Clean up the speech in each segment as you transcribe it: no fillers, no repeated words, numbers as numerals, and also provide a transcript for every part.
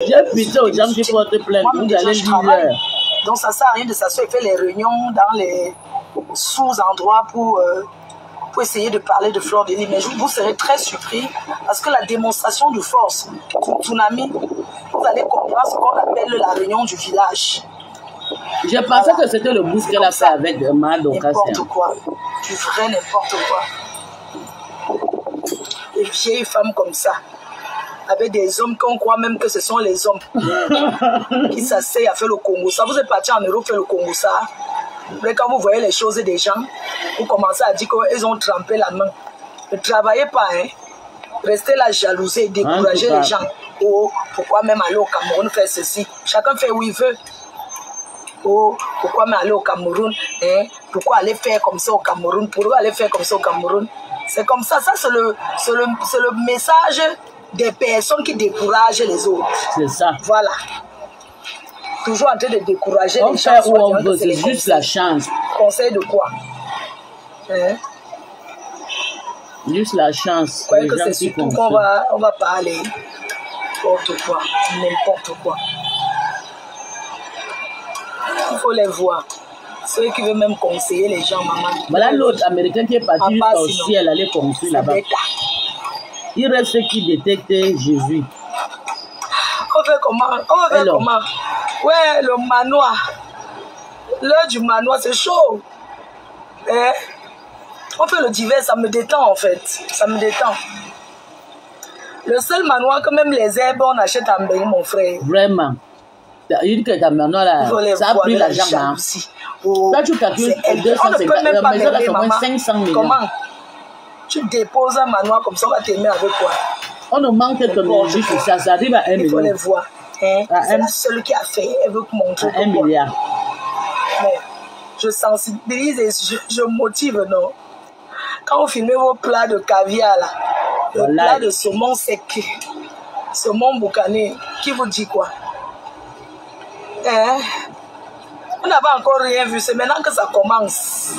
J'ai pitié aux gens qui portent plainte. Vous allez dire. Donc ça sert à rien de s'asseoir et faire les réunions dans les sous-endroits pour essayer de parler de Fleur de Lys. Mais vous serez très surpris parce que la démonstration de force du tsunami, vous allez comprendre ce qu'on appelle la réunion du village. Je pensais que c'était le boost qu'elle a fait avec Madoka. N'importe quoi. Du vrai n'importe quoi. Des vieilles femmes comme ça, avec des hommes qu'on croit même que ce sont les hommes qui s'asseyent à faire le Congo. Ça, vous êtes parti en Europe faire le Congo, ça. Mais quand vous voyez les choses des gens, vous commencez à dire qu'ils ont trempé la main. Ne travaillez pas, hein. Restez là jalouser et décourager les gens. Oh, pourquoi même aller au Cameroun faire ceci? Chacun fait où il veut. Oh, pourquoi même aller au Cameroun, hein? Pourquoi aller faire comme ça au Cameroun? Pourquoi aller faire comme ça au Cameroun? C'est comme ça. Ça, c'est le message des personnes qui découragent les autres. C'est ça. Voilà. Toujours en train de décourager les gens. On veut, c'est juste la chance. Conseil de quoi? Hein? Juste la chance. Vous croyez que c'est surtout qu'on va parler n'importe quoi. N'importe quoi. Il faut les voir. Ceux qui veulent même conseiller les gens, maman. Voilà l'autre américain qui est parti jusqu'au ciel, aller construire là-bas. Il reste ceux qui détectent Jésus. On fait comment? On fait comment? Ouais, le manoir. L'heure du manoir, c'est chaud. Eh? On fait le divers, ça me détend en fait. Ça me détend. Le seul manoir que même les herbes, on achète à Mbéry, mon frère. Vraiment. Il dit que ta manoir là, ça a pris l'argent. Là, tu calcules 250. La maison là, c'est moins 500 millions. Comment? Tu déposes un manoir comme ça, on va t'aimer avec quoi? On nous manque de l'énergie sur ça, ça arrive à 1 million. Il faut les voir. Hein? C'est la seule qui a fait, elle veut montrer. 1 milliard. Mais je sensibilise et je motive, non? Quand vous filmez vos plats de caviar là, le plat de saumon sec, saumon boucané, qui vous dit quoi? Hein? On n'a pas encore rien vu, c'est maintenant que ça commence.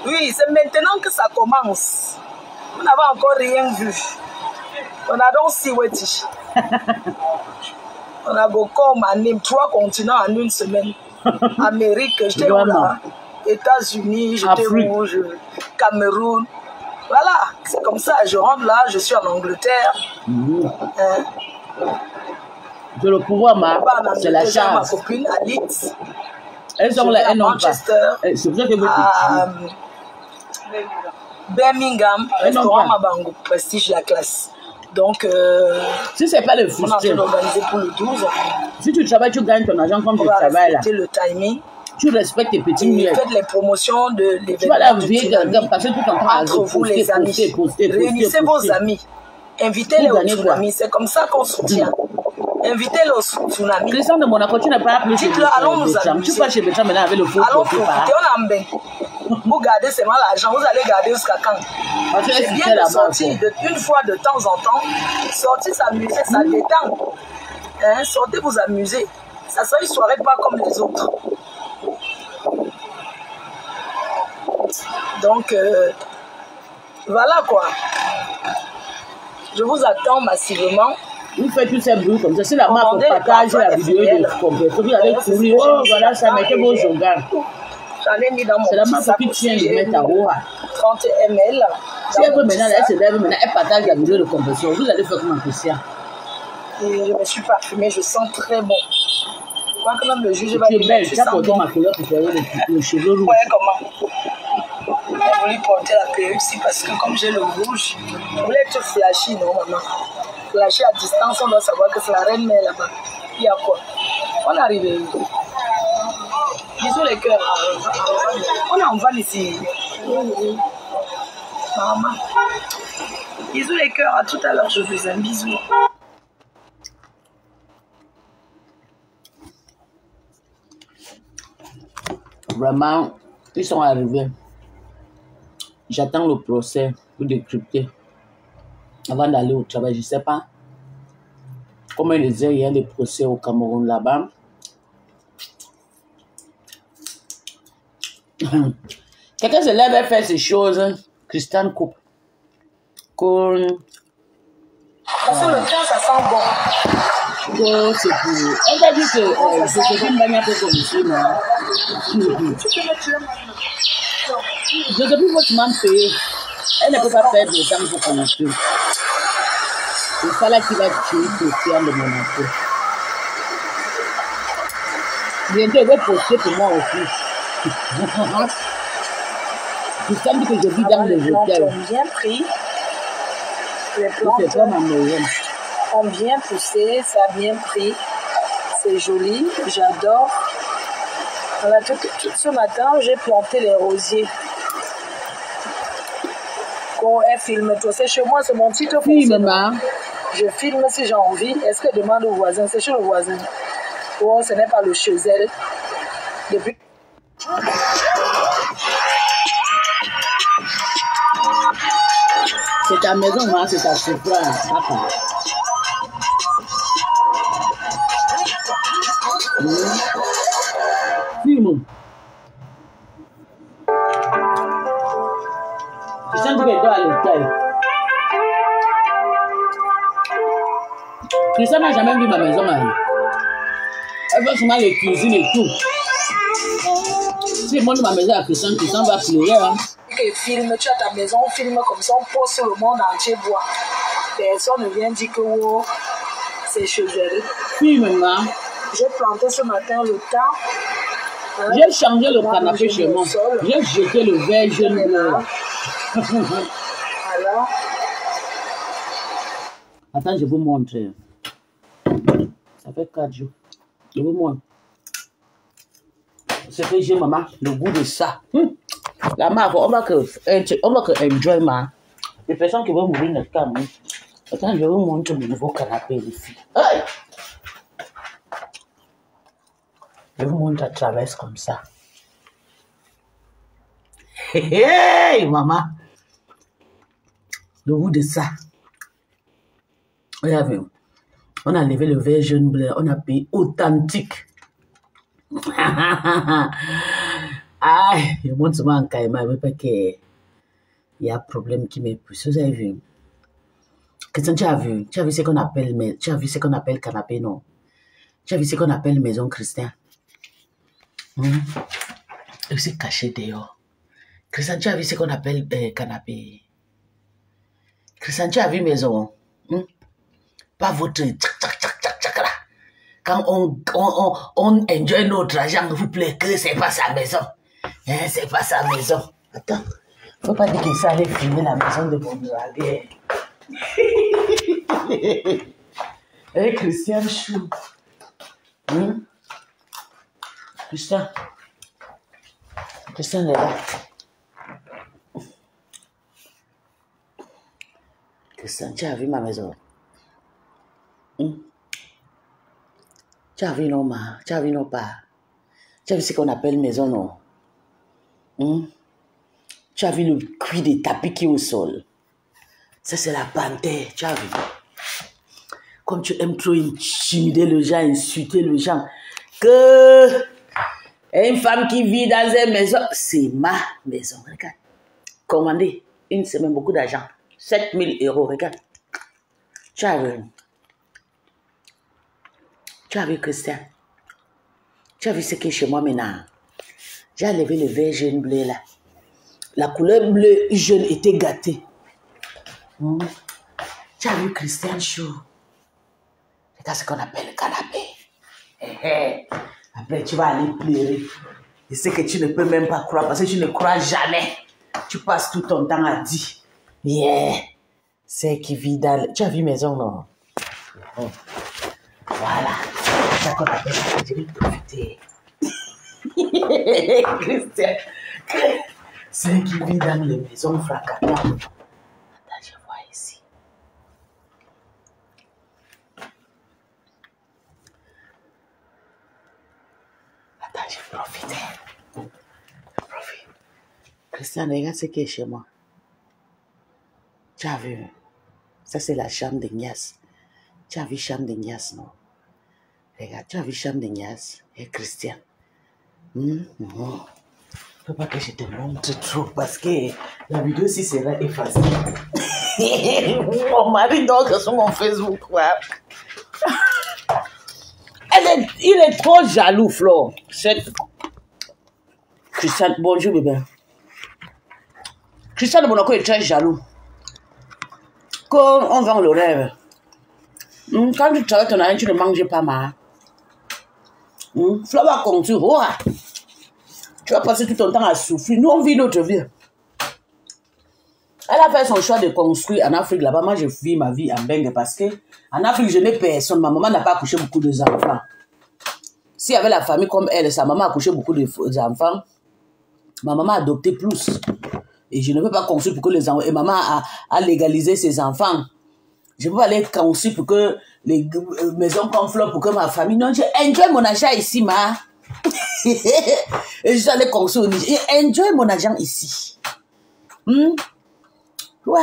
Oui, c'est maintenant que ça commence. On n'a pas encore rien vu. On a donc Siweti. On a beaucoup en 3 continents en 1 semaine. Amérique, j'étais là. États-Unis, j'étais rouge. Cameroun. Voilà, c'est comme ça. Je rentre là, je suis en Angleterre. C'est le pouvoir, c'est la chance. Ma copine à Leeds. Elles ont la haine en Manchester. C'est pour ça que vous Birmingham, restaurant Mabango, prestige la classe. Donc, si c'est pas le frustré, on a organisé pour le 12. Si tu travailles, tu gagnes ton argent comme tu travailles là. Le timing. Tu respectes tes petits mieux. Faites les promotions de l'événement. Tu vas la vie, parce que tout en train entre vous, les amis. Réunissez vos amis. Invitez-les au tsunami. C'est comme ça qu'on soutient. Invitez-les au tsunami. Christian de Monaco, tu n'as pas appelé chez Dites-le, allons nous amuser. Tu vas chez Bécham maintenant avec le faux. Allons profiter, on a bien. Vous gardez seulement l'argent, vous allez garder jusqu'à quand? C'est bien de sortir une fois de temps en temps. Sortir s'amuser, ça détend. Hein? Sortez vous amuser. Ça sera une soirée pas comme les autres. Donc, voilà quoi. Je vous attends massivement. Vous faites tous ces bruits comme ça. Si la marque partage la vidéo de compresseur, vous allez courir. Oh, voilà, ça mettez vos organes. J'en ai mis dans mon c'est la marque qui tient de mettre à haut. 30 ml. Si elle veut maintenant, elle se lève maintenant, elle partage la vidéo de compresseur. Vous allez faire comment Christian? Je me suis parfumée, je sens très bon. Moi, quand même, le juge va dire. Tu es belle, tu as porté ma couleur pour faire le cheveu rouge. Ouais, comment? J'ai voulu porter la perruque ici parce que comme j'ai le rouge, je voulais être flashy, non, maman? Flashy à distance, on doit savoir que c'est la reine mère là-bas. Il y a quoi? On est arrivé. Bisous les cœurs. On est en van ici. Maman. Bisous les cœurs. À tout à l'heure, je vous aime. Bisous. Vraiment, ils sont arrivés. J'attends le procès pour décrypter avant d'aller au travail. Je ne sais pas comment ils disaient, il y a des procès au Cameroun là-bas. Quelqu'un se lève et fait ces choses. Christian coupe. Parce que le thym, ça sent bon. Oh, c'est pour... On va dire que Joséphine va un peu comme ici, non? Joséphine, tu m'as payé. Elle ne peut pas perdre le temps pour commencer. C'est ça là qui va tuer Christian de Monaco. Bientôt, elle va poster pour moi aussi. Christian dit que je vis dans le hôtel. Bien pris. Les plantes ont bien poussé, ça a bien pris. C'est joli, j'adore. Voilà, ce matin, j'ai planté les rosiers. Quand elle filme, toi, c'est chez moi, c'est mon titre. Oui, maman. Je filme si j'ai envie. Est-ce que demande au voisin? C'est chez le voisin. Oh, ce n'est pas le chez elle. Depuis... C'est ta maison, moi, c'est ta souffrance. Film. Je sens que tu es à l'hôtel. Christian n'a jamais vu ma maison, Marie. Elle fait seulement les cuisines et tout. Si je montre ma maison à Christian, Christian va pleurer. Hein. Filme, tu as ta maison, filme comme ça, on poste sur le monde entier, bois. Personne ne vient dire que oh, c'est chez elle. Oui, maman. J'ai planté ce matin le thym. Hein? J'ai changé le canapé chez moi. J'ai jeté le verre jaune bleu. Voilà. Attends, je vous montre. Ça fait 4 jours. Je vous montre. C'est que j'ai, maman, le goût de ça. La marque, on va que enjoy ma. Les personnes qui vont mourir dans le cas. Attends, je vais vous montrer mon nouveau canapé ici. Hey! Je vous montre à travers comme ça. Hey, maman! Le goût de ça. Regardez, on a enlevé le verre jaune bleu, on a payé authentique. Ah, je montre souvent en caïma, mais parce qu'il y a un problème qui me pousse. Vous avez vu? Qu'est-ce que tu as vu? Tu as vu ce qu'on appelle canapé, non? Tu as vu ce qu'on appelle maison chrétienne? Et c'est caché dehors. Christian, tu as vu ce qu'on appelle canapé? Christian, tu as vu maison? Pas votre tchac là. Quand on enjoy notre argent, vous plaît que c'est pas sa maison. Hein, c'est pas sa maison. Attends, faut pas dire que ça allait filmer la maison de mon dragueur. Hey, Christian Chou. Christian est là. Christian, tu as vu ma maison? Tu as vu non, ma? Tu as vu non, pas? Tu as vu ce qu'on appelle maison, non? Tu as vu le cuir des tapis qui est au sol? Ça, c'est la panthère, tu as vu? Comme tu aimes trop intimider les gens, insulter les gens, que une femme qui vit dans une maison, c'est ma maison, regarde. Commandez une semaine, beaucoup d'argent. 7 000 €, regarde. Tu as vu? Tu as vu, Christian? Tu as vu ce qui est chez moi maintenant? J'ai enlevé le verre jaune bleu là. La couleur bleue jaune était gâtée. Tu as vu, Christian Chou? C'est ce qu'on appelle le canapé. Après, tu vas aller pleurer. Et c'est que tu ne peux même pas croire parce que tu ne crois jamais. Tu passes tout ton temps à dire. Yeah. C'est qui vit dans... Tu as vu maison, non? Voilà. C'est ça qu'on appelle ça. Je vais profiter. Christian. C'est qui vit dans les maisons fracatantes. Attends, je vois ici. Attends, je vais profiter. Profite. Christian, regarde ce qui est chez moi. Tu as vu? Ça, c'est la chambre de Nias. Tu as vu chambre de Nias, non? Regarde, tu as vu chambre de Nias et Christian. Il ne faut pas que je te montre trop parce que la vidéo, si sera effacée. Mon mari donc sur mon Facebook. Ouais. Il est trop jaloux, Flo. Christiane, bonjour bébé. Christiane de Monaco est très jaloux. Quand on vend le rêve, quand tu travailles ton année, tu ne manges pas mal. Flo va construire. Ouais. Tu vas passer tout ton temps à souffrir. Nous, on vit notre vie. Elle a fait son choix de construire en Afrique là-bas. Moi, je vis ma vie en Bengue parce que en Afrique, je n'ai personne. Ma maman n'a pas accouché beaucoup d'enfants. S'il y avait la famille comme elle, sa maman a accouché beaucoup d'enfants. Ma maman a adopté plus. Et je ne peux pas construire pour que les enfants... Et maman a légalisé ses enfants. Je ne peux pas aller construire pour que les maisons comme Flo, pour que ma famille... Non, je enjoy mon argent ici, ma. Et je suis allée construire. Je enjoy mon argent ici. Ouais.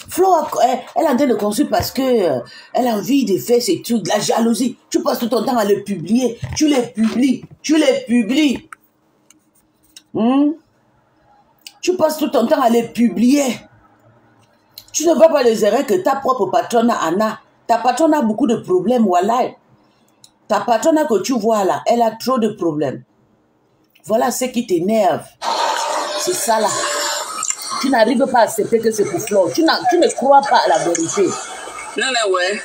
Flo, elle est en train de construire parce que elle a envie de faire ces trucs, de la jalousie. Tu passes tout ton temps à le publier. Tu les publies. Tu les publies. Tu passes tout ton temps à les publier. Tu ne vois pas les erreurs que ta propre patronne en a. Ta patronne a beaucoup de problèmes, voilà. Ta patronne que tu vois là, elle a trop de problèmes. Voilà ce qui t'énerve. C'est ça là. Tu n'arrives pas à accepter que c'est pour Flo. Tu ne crois pas à la vérité. Non, mais ouais.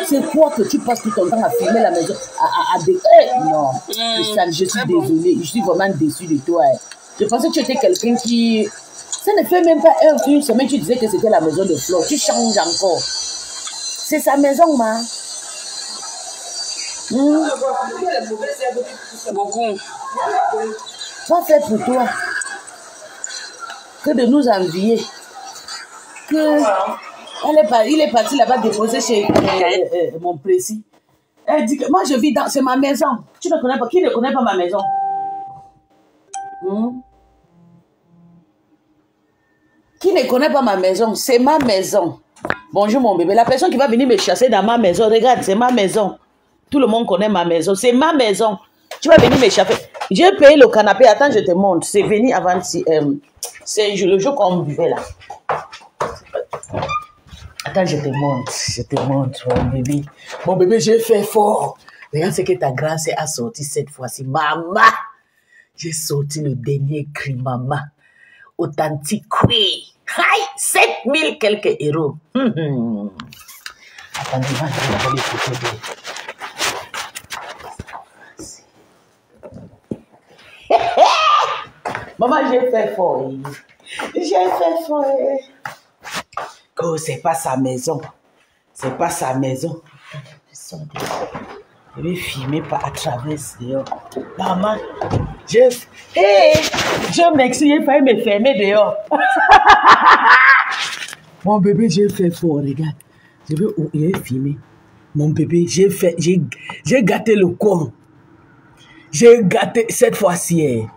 C'est quoi que tu passes tout ton temps à filmer la maison, non. Je suis désolée. Je suis vraiment déçue de toi. Je pensais que tu étais quelqu'un qui... Ça ne fait même pas une semaine, tu disais que c'était la maison de Flo. Tu changes encore. C'est sa maison, ma. Beaucoup. Pas fait pour toi. Que de nous envier. Il est parti là-bas déposer chez mon précis. Elle dit que moi je vis dans... C'est ma maison. Tu ne connais pas... Qui ne connaît pas ma maison? Qui ne connaît pas ma maison? C'est ma maison. Bonjour mon bébé. La personne qui va venir me chasser dans ma maison, regarde, c'est ma maison. Tout le monde connaît ma maison. C'est ma maison. Tu vas venir me chasser. J'ai payé le canapé. Attends, je te montre. C'est venu avant... c'est le jour qu'on buvait là. Attends, je te montre. Je te montre, mon bébé. Mon bébé, j'ai fait fort. Regarde ce que ta grâce a sorti cette fois-ci. Maman! J'ai sorti le dernier cri, maman. Authentique cri. Aïe! 7000 quelques euros. Attendez, moi, je vais aller écouter Maman, j'ai fait fort. J'ai fait fort. Oh, c'est pas sa maison. C'est pas sa maison. Je vais filmer à travers dehors. Maman, Dieu merci, il fallait me fermer dehors. Mon bébé, j'ai fait fort, regarde. Je vais filmer. Mon bébé, j'ai gâté le corps. J'ai gâté cette fois-ci.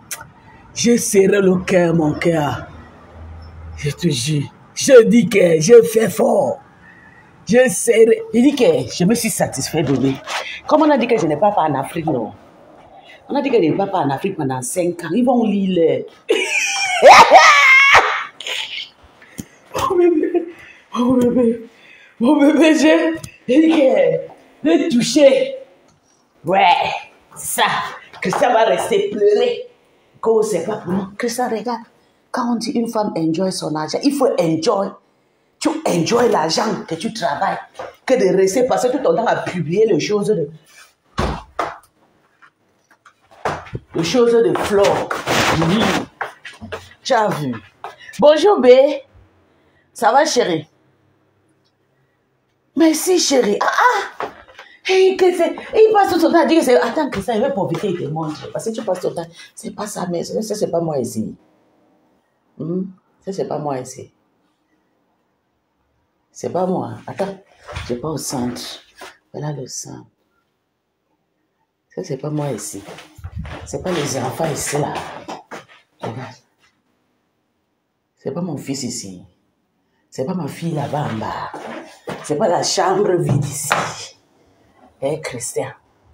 J'ai serré le cœur, mon cœur. Je te jure. Je dis que j'ai fait fort. J'ai serré. Il dit que je me suis satisfait, bébé. Comme on a dit que je n'ai pas en Afrique, non. On a dit que je n'ai pas en Afrique pendant 5 ans. Ils vont lire. Mon bébé, j'ai touché. Ouais, ça. Que ça va rester pleurer. Que c'est pas pour nous. Que ça, regarde. Quand on dit une femme enjoy son argent, il faut enjoy. Tu enjoy l'argent que tu travailles. Que de rester passer tout ton temps à publier les choses de... Les choses de flore. Oui. Tu as vu. Bonjour, B. Ça va, chérie? Merci, chérie. Il passe tout son temps à dire que c'est... Attends, que ça, il va profiter, il te montre. Parce que tu passes tout ton temps. C'est pas sa maison. Ça, c'est pas moi ici. Ça, c'est pas moi ici. C'est pas moi. Attends, j'ai pas au centre. Voilà le centre. Ça, c'est pas moi ici. C'est pas les enfants ici, là. Regarde. C'est pas mon fils ici. C'est pas ma fille là-bas en bas. C'est pas la chambre vide ici. Christian.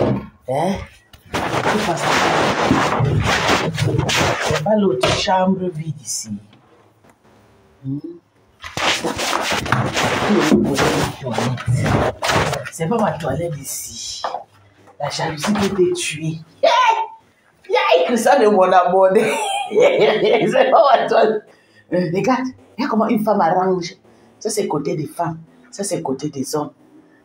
C'est pas l'autre chambre vide ici. C'est pas ma toilette ici. La jalousie peut te tuer. Que ça de mon abordé. C'est pas ma toilette. Regarde, regarde comment une femme arrange. Ça, c'est côté des femmes. Ça, c'est côté des hommes.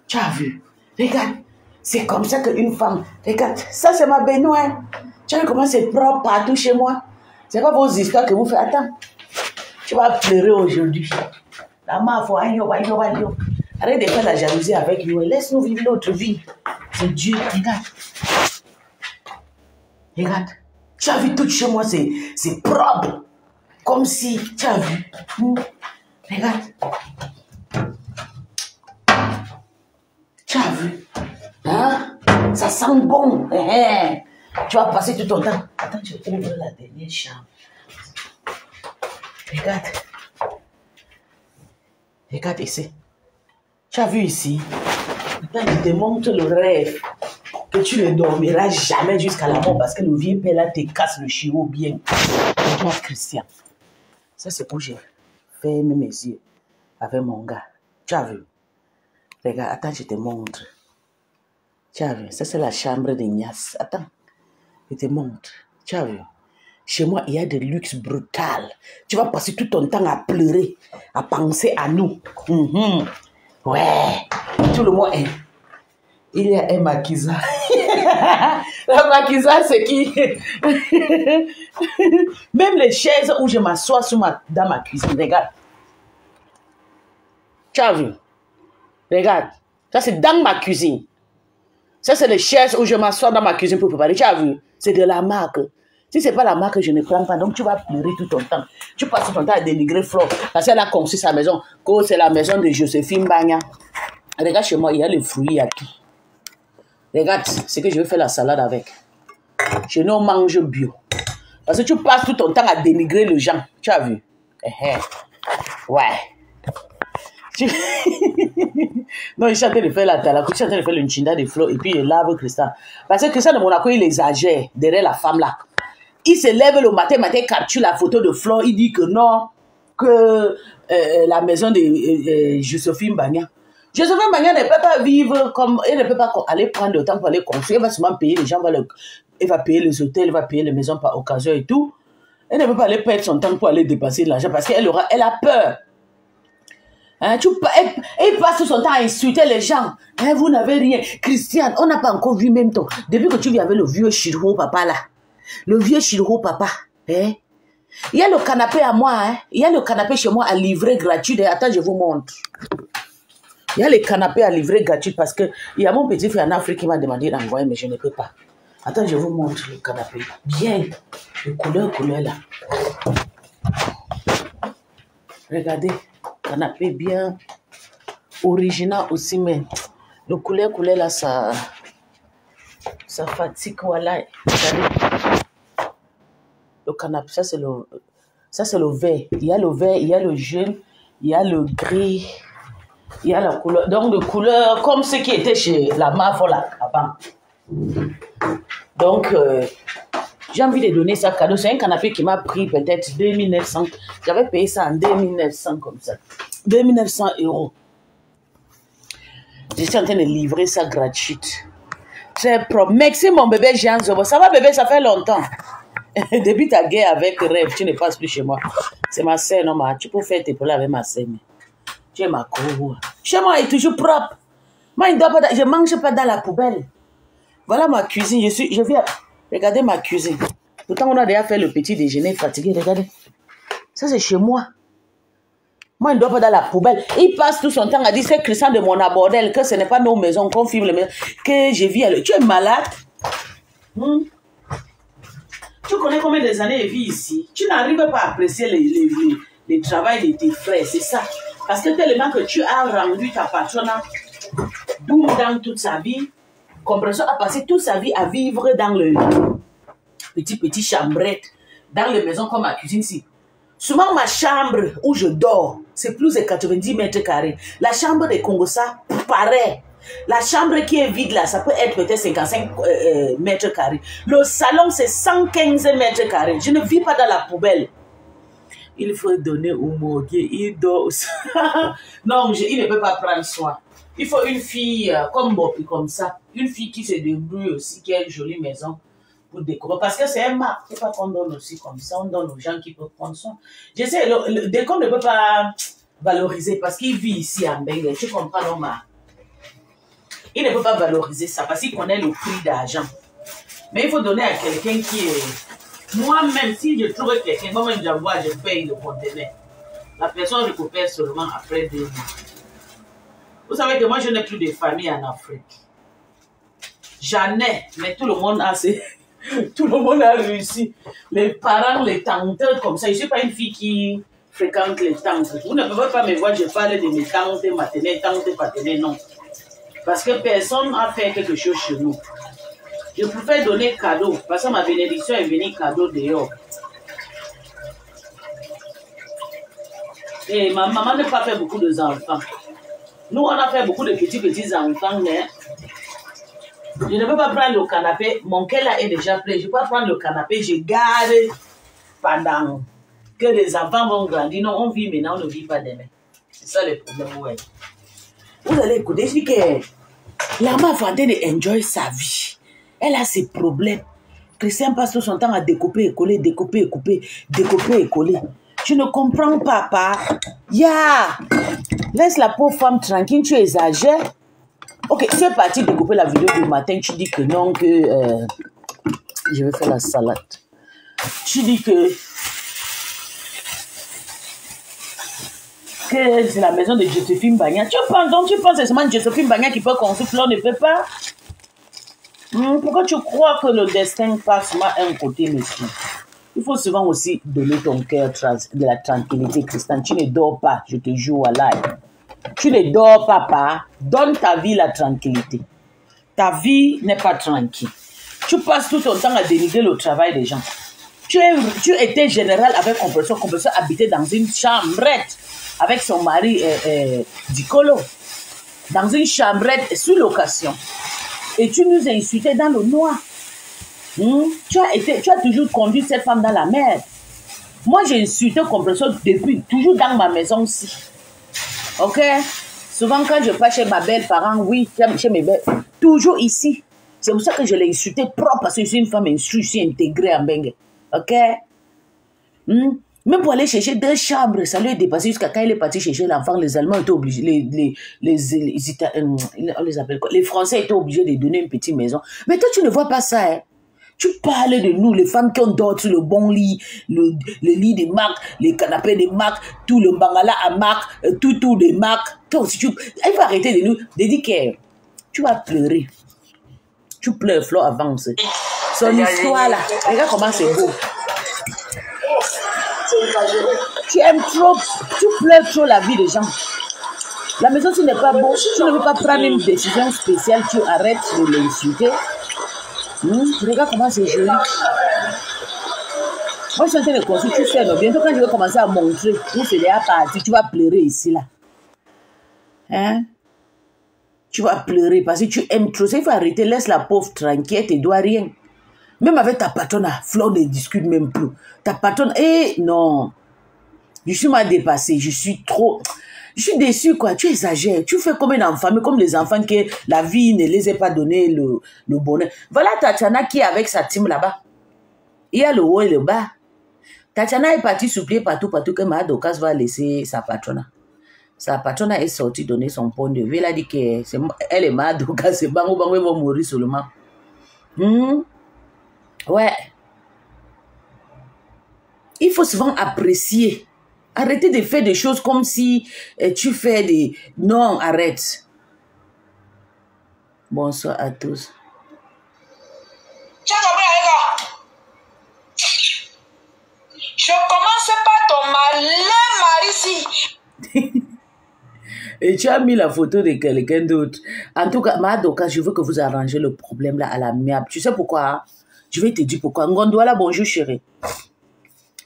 Tu as vu? Regarde. C'est comme ça qu'une femme... Regarde, ça, c'est ma baignoire. Tu as vu comment c'est propre partout chez moi? C'est pas vos histoires que vous faites. Attends. Tu vas pleurer aujourd'hui. La main, faut arrête de faire la jalousie avec nous. Laisse-nous vivre notre vie. C'est Dieu. Regarde. Regarde. Tu as vu, tout chez moi, c'est propre. Comme si, tu as vu. Regarde. Tu as vu. Hein? Ça sent bon. Tu vas passer tout ton temps. Attends, je vais ouvrir la dernière chambre. Regarde. Regarde ici. Tu as vu ici? Attends, je te montre le rêve. Que tu ne dormiras jamais jusqu'à la mort parce que le vieux père là te casse le chiot bien. Et toi, Christian. Ça, c'est où j'ai fermé mes yeux avec mon gars. Tu as vu? Regarde, attends, je te montre. Tu as vu? Ça, c'est la chambre d'Ignace. Attends, je te montre. Tu as vu? Chez moi, il y a des luxes brutales. Tu vas passer tout ton temps à pleurer, à penser à nous. Ouais. Tout le monde est... Il y a un maquisa. La maquisa, c'est qui? Même les chaises où je m'assois dans ma cuisine, regarde. Tu as vu? Regarde. Ça, c'est dans ma cuisine. Ça, c'est les chaises où je m'assois dans ma cuisine pour préparer. Tu as vu? C'est de la marque. Si ce n'est pas la marque, je ne prends pas. Donc, tu vas pleurer tout ton temps. Tu passes ton temps à dénigrer Flo. Parce qu'elle a conçu sa maison. C'est la maison de Joséphine Bagna. Regarde chez moi, il y a les fruits, il y a tout. Regarde, c'est que je vais faire la salade avec. Chez nous, on mange bio. Parce que tu passes tout ton temps à dénigrer les gens. Tu as vu? Ouais. Non, il chantait de faire la talakou, il chantait de faire le nchinda de Flo, et puis il lave Christian. Parce que Christian de Monaco, il exagère derrière la femme là. Il se lève le matin, capture la photo de Flo, il dit que non, que la maison de Joséphine Bagna. Joséphine Bagna ne peut pas vivre comme... Elle ne peut pas aller prendre le temps pour aller construire. Elle va seulement payer les gens, elle va payer les hôtels, elle va payer les maisons par occasion et tout. Elle ne peut pas aller perdre son temps pour aller dépenser de l'argent parce qu'elle a peur. Hein, elle passe son temps à insulter les gens. Hein, vous n'avez rien. Christiane, on n'a pas encore vu même temps. Depuis que tu vis avec le vieux Chirou papa là. Le vieux Chirou papa. Hein? Il y a le canapé à moi. Hein? Il y a le canapé chez moi à livrer gratuit. Attends, je vous montre. Il y a les canapés à livrer gratuit parce que il y a mon petit frère en Afrique qui m'a demandé d'envoyer, mais je ne peux pas. Attends, je vous montre le canapé. Bien. Le couleur là. Regardez. Canapé bien original aussi, mais le couleur là, ça fatigue, voilà. Le canapé, ça c'est le vert. Il y a le vert, il y a le jaune, il y a le gris, il y a la couleur. Donc de couleur comme ce qui était chez la Marfo là, avant. Donc j'ai envie de donner ça cadeau. C'est un canapé qui m'a pris peut-être 2900. J'avais payé ça en 2900 comme ça. 2900 €. Je suis en train de livrer ça gratuite. Très propre. Merci mon bébé Jean Zobo. Ça va bébé, ça fait longtemps. Depuis ta guerre avec Rêve, tu ne passes plus chez moi. C'est ma sœur, non, tu peux faire tes problèmes avec ma sœur. Tu es ma cour. Chez moi, il est toujours propre. Moi, je ne mange pas dans la poubelle. Voilà ma cuisine. Je viens... Regardez ma cuisine. Pourtant, on a déjà fait le petit déjeuner fatigué. Regardez. Ça, c'est chez moi. Moi, il ne doit pas dans la poubelle. Il passe tout son temps à dire, c'est Christian de mon abordel, que ce n'est pas nos maisons, qu'on filme les maisons, que je vis à le... Tu es malade? Tu connais combien des années je vis ici? Tu n'arrives pas à apprécier le travail de tes frères, c'est ça. Parce que tellement que tu as rendu ta patronne dans toute sa vie, Compression a passé toute sa vie à vivre dans le petit chambrette, dans les maisons comme ma cuisine ici. Souvent, ma chambre où je dors, c'est plus de 90 mètres carrés. La chambre de Congossa, pareil. La chambre qui est vide là, ça peut être peut-être 55 mètres carrés. Le salon, c'est 115 mètres carrés. Je ne vis pas dans la poubelle. Il faut donner au morguier, il dort aussi. Non, il ne peut pas prendre soin. Il faut une fille comme Bopi, comme ça. Une fille qui se débrouille aussi, qui a une jolie maison pour décorer. Parce que c'est un marque. Il ne faut pas qu'on donne aussi comme ça. On donne aux gens qui peuvent prendre soin. Je sais, le décor ne peut pas valoriser parce qu'il vit ici à Mbengue. Tu comprends, non, il ne peut pas valoriser ça parce qu'il connaît le prix d'argent. Mais il faut donner à quelqu'un qui est... Moi-même, si je trouve quelqu'un, moi-même j'envoie, je paye le conteneur. La personne récupère seulement après 2 mois. Vous savez que moi, je n'ai plus de famille en Afrique. J'en ai, mais tout le monde a tout le monde a réussi. Les parents, les tantes, comme ça. Je ne suis pas une fille qui fréquente les tantes. Vous ne pouvez pas me voir, je parle de mes tantes maternelles, tantes paternelles, non. Parce que personne n'a fait quelque chose chez nous. Je préfère donner cadeau, parce que ma bénédiction est venue cadeau dehors. Et ma maman n'a pas fait beaucoup d'enfants. Nous, on a fait beaucoup de petits enfants, mais je ne peux pas prendre le canapé. Mon cœur là est déjà plein. Je ne peux pas prendre le canapé, je garde pendant que les enfants vont grandir. Non, on vit maintenant, on ne vit pas demain. C'est ça le problème, ouais. Vous allez écouter, je dis que la mère va enjoy sa vie. Elle a ses problèmes. Christian passe tout son temps à découper et coller, découper et couper, découper et coller. Je ne comprends pas, papa. Laisse la pauvre femme tranquille, tu exagères. Ok, c'est parti découper la vidéo du matin. Tu dis que non, que je vais faire la salade. Tu dis que c'est la maison de Joséphine Bagna. Tu penses que c'est seulement Joséphine Bagna qui peut construire, l'on ne peut pas. Pourquoi tu crois que le destin passe à un côté, monsieur? Il faut souvent aussi donner ton cœur de la tranquillité, Christian. Tu ne dors pas, je te jure à live. Tu ne dors pas, papa. Donne ta vie la tranquillité. Ta vie n'est pas tranquille. Tu passes tout ton temps à dénigrer le travail des gens. Tu étais général avec Compresseur. Compresseur habitait dans une chambrette avec son mari Dicolo. Dans une chambrette sous location. Et tu nous as insultés dans le noir. Tu as toujours conduit cette femme dans la mer. Moi, j'ai insulté Compresseur depuis, toujours dans ma maison aussi. Ok? Souvent, quand je passe chez ma belle-parent, oui, chez mes belles, toujours ici. C'est pour ça que je l'ai insulté propre, parce que je suis une femme instruite, je suis intégrée en Bengue. Ok? Même pour aller chercher 2 chambres, ça lui est dépassé jusqu'à quand il est parti chercher l'enfant, les Allemands étaient obligés, on les appelle quoi? Les Français étaient obligés de donner une petite maison. Mais toi, tu ne vois pas ça, hein? Tu parles de nous, les femmes qui ont dormi sur le bon lit, le lit des marques, les canapés des marques, tout le bangala à marques, tout des marques. Toi aussi, elle va arrêter de nous, de dire que tu vas pleurer. Tu pleures, Flo, avance. Son histoire là, regarde comment c'est beau. Tu aimes trop, tu pleures trop la vie des gens. La maison, tu n'es pas beau, tu ne veux pas prendre une décision spéciale, tu arrêtes de l'insulter. Regarde comment c'est joli. Moi, je suis en train de construire, tu sais, mais bientôt quand je vais commencer à montrer où c'est déjà parti, tu vas pleurer ici, là. Hein? Tu vas pleurer parce que tu aimes trop. Il faut arrêter, laisse la pauvre tranquille, elle ne doit rien. Même avec ta patronne, Flo ne discute même plus. Ta patronne, non. Je suis mal dépassée, je suis déçue, quoi. Tu exagères. Tu fais comme un enfant, mais comme les enfants que la vie ne les a pas donné le bonheur. Voilà Tatiana qui est avec sa team là-bas. Il y a le haut et le bas. Tatiana est partie supplier partout que Madokas va laisser sa patronne. Sa patronne est sortie donner son point de vue. Elle a dit qu'elle est Madokas, c'est Bango, ils vont mourir seulement. Ouais. Il faut souvent apprécier. Arrêtez de faire des choses comme si tu fais des... Non, arrête. Bonsoir à tous. Je commence par ton mari ici. Et tu as mis la photo de quelqu'un d'autre. En tout cas, Madoka, je veux que vous arrangez le problème là à l'amiable. Tu sais pourquoi? Hein? Je vais te dire pourquoi. Ngondouala, bonjour chérie.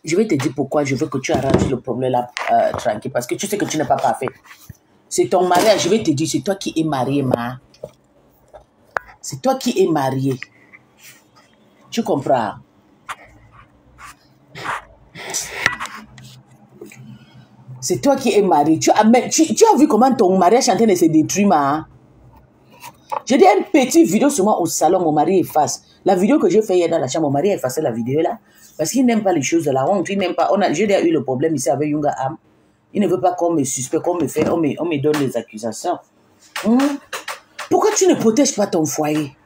Je vais te dire pourquoi je veux que tu arranges le problème là tranquille. Parce que tu sais que tu n'es pas parfait. C'est ton mariage. Je vais te dire, c'est toi qui es marié, ma. C'est toi qui es marié. Tu comprends? C'est toi qui es marié. Tu as vu comment ton mariage est en train de se détruire, ma? J'ai dit une petite vidéo sur moi au salon, mon mari efface. La vidéo que j'ai fait hier dans la chambre, mon mari a effacé la vidéo là. Parce qu'il n'aime pas les choses de la honte. Il n'aime pas. J'ai déjà eu le problème ici avec Yunga Am. Il ne veut pas qu'on me suspecte, qu'on me fait, on me donne des accusations. Pourquoi tu ne protèges pas ton foyer?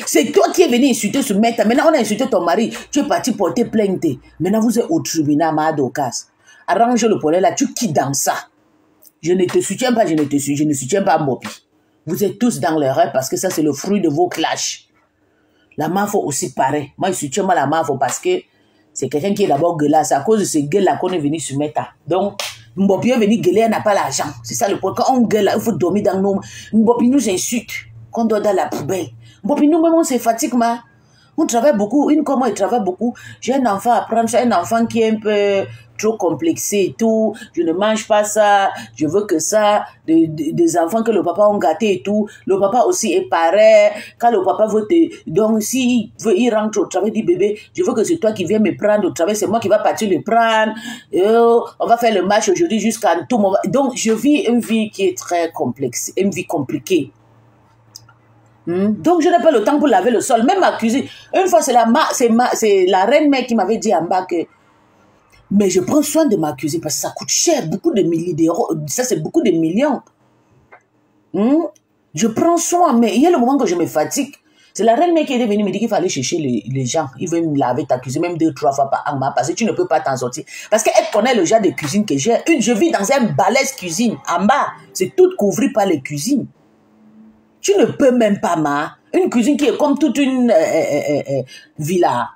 C'est toi qui es venu insulter ce maître. Maintenant, on a insulté ton mari. Tu es parti porter plainte. Maintenant, vous êtes au tribunal, Madokas. Arrange le problème là, tu quittes dans ça. Je ne te soutiens pas, je ne soutiens pas Mopi. Vous êtes tous dans l'erreur parce que ça, c'est le fruit de vos clashs. La MAFO aussi pareil. Moi, je soutiens pas la MAFO parce que c'est quelqu'un qui est d'abord gueulasse. C'est à cause de ces gueules-là qu'on est venu se mettre. Donc, Mbopi est venu gueuler, elle n'a pas l'argent. C'est ça le point. Quand on gueule, il faut dormir dans nos... Mbopi nous insulte. Qu'on doit dans la poubelle. Mbopi nous-mêmes, on se fatigue, ma. On travaille beaucoup. Une comme moi, il travaille beaucoup. J'ai un enfant à prendre. J'ai un enfant qui est un peu trop complexé et tout. Je ne mange pas ça. Je veux que ça. Des enfants que le papa a gâté et tout. Le papa aussi est pareil. Quand le papa veut te... Donc, s'il veut, il rentre au travail, il dit bébé, je veux que c'est toi qui viens me prendre au travail. C'est moi qui va partir le prendre. On va faire le match aujourd'hui jusqu'à tout moment. Donc, je vis une vie qui est très complexe. Une vie compliquée. Donc, je n'ai pas le temps pour laver le sol. Même ma cuisine. Une fois, c'est la reine-mère qui m'avait dit en bas que... Mais je prends soin de ma cuisine parce que ça coûte cher. Beaucoup de milliers d'euros. Ça, c'est beaucoup de millions. Je prends soin. Mais il y a le moment que je me fatigue. C'est la reine-mère qui est venue me dire qu'il fallait chercher les gens. Ils veulent me laver ta cuisine même 2-3 fois par an. Parce que tu ne peux pas t'en sortir. Parce qu'elle connaît le genre de cuisine que j'ai. Je vis dans un balèze cuisine. En bas, c'est tout couvert par les cuisines. Tu ne peux même pas, une cuisine qui est comme toute une villa.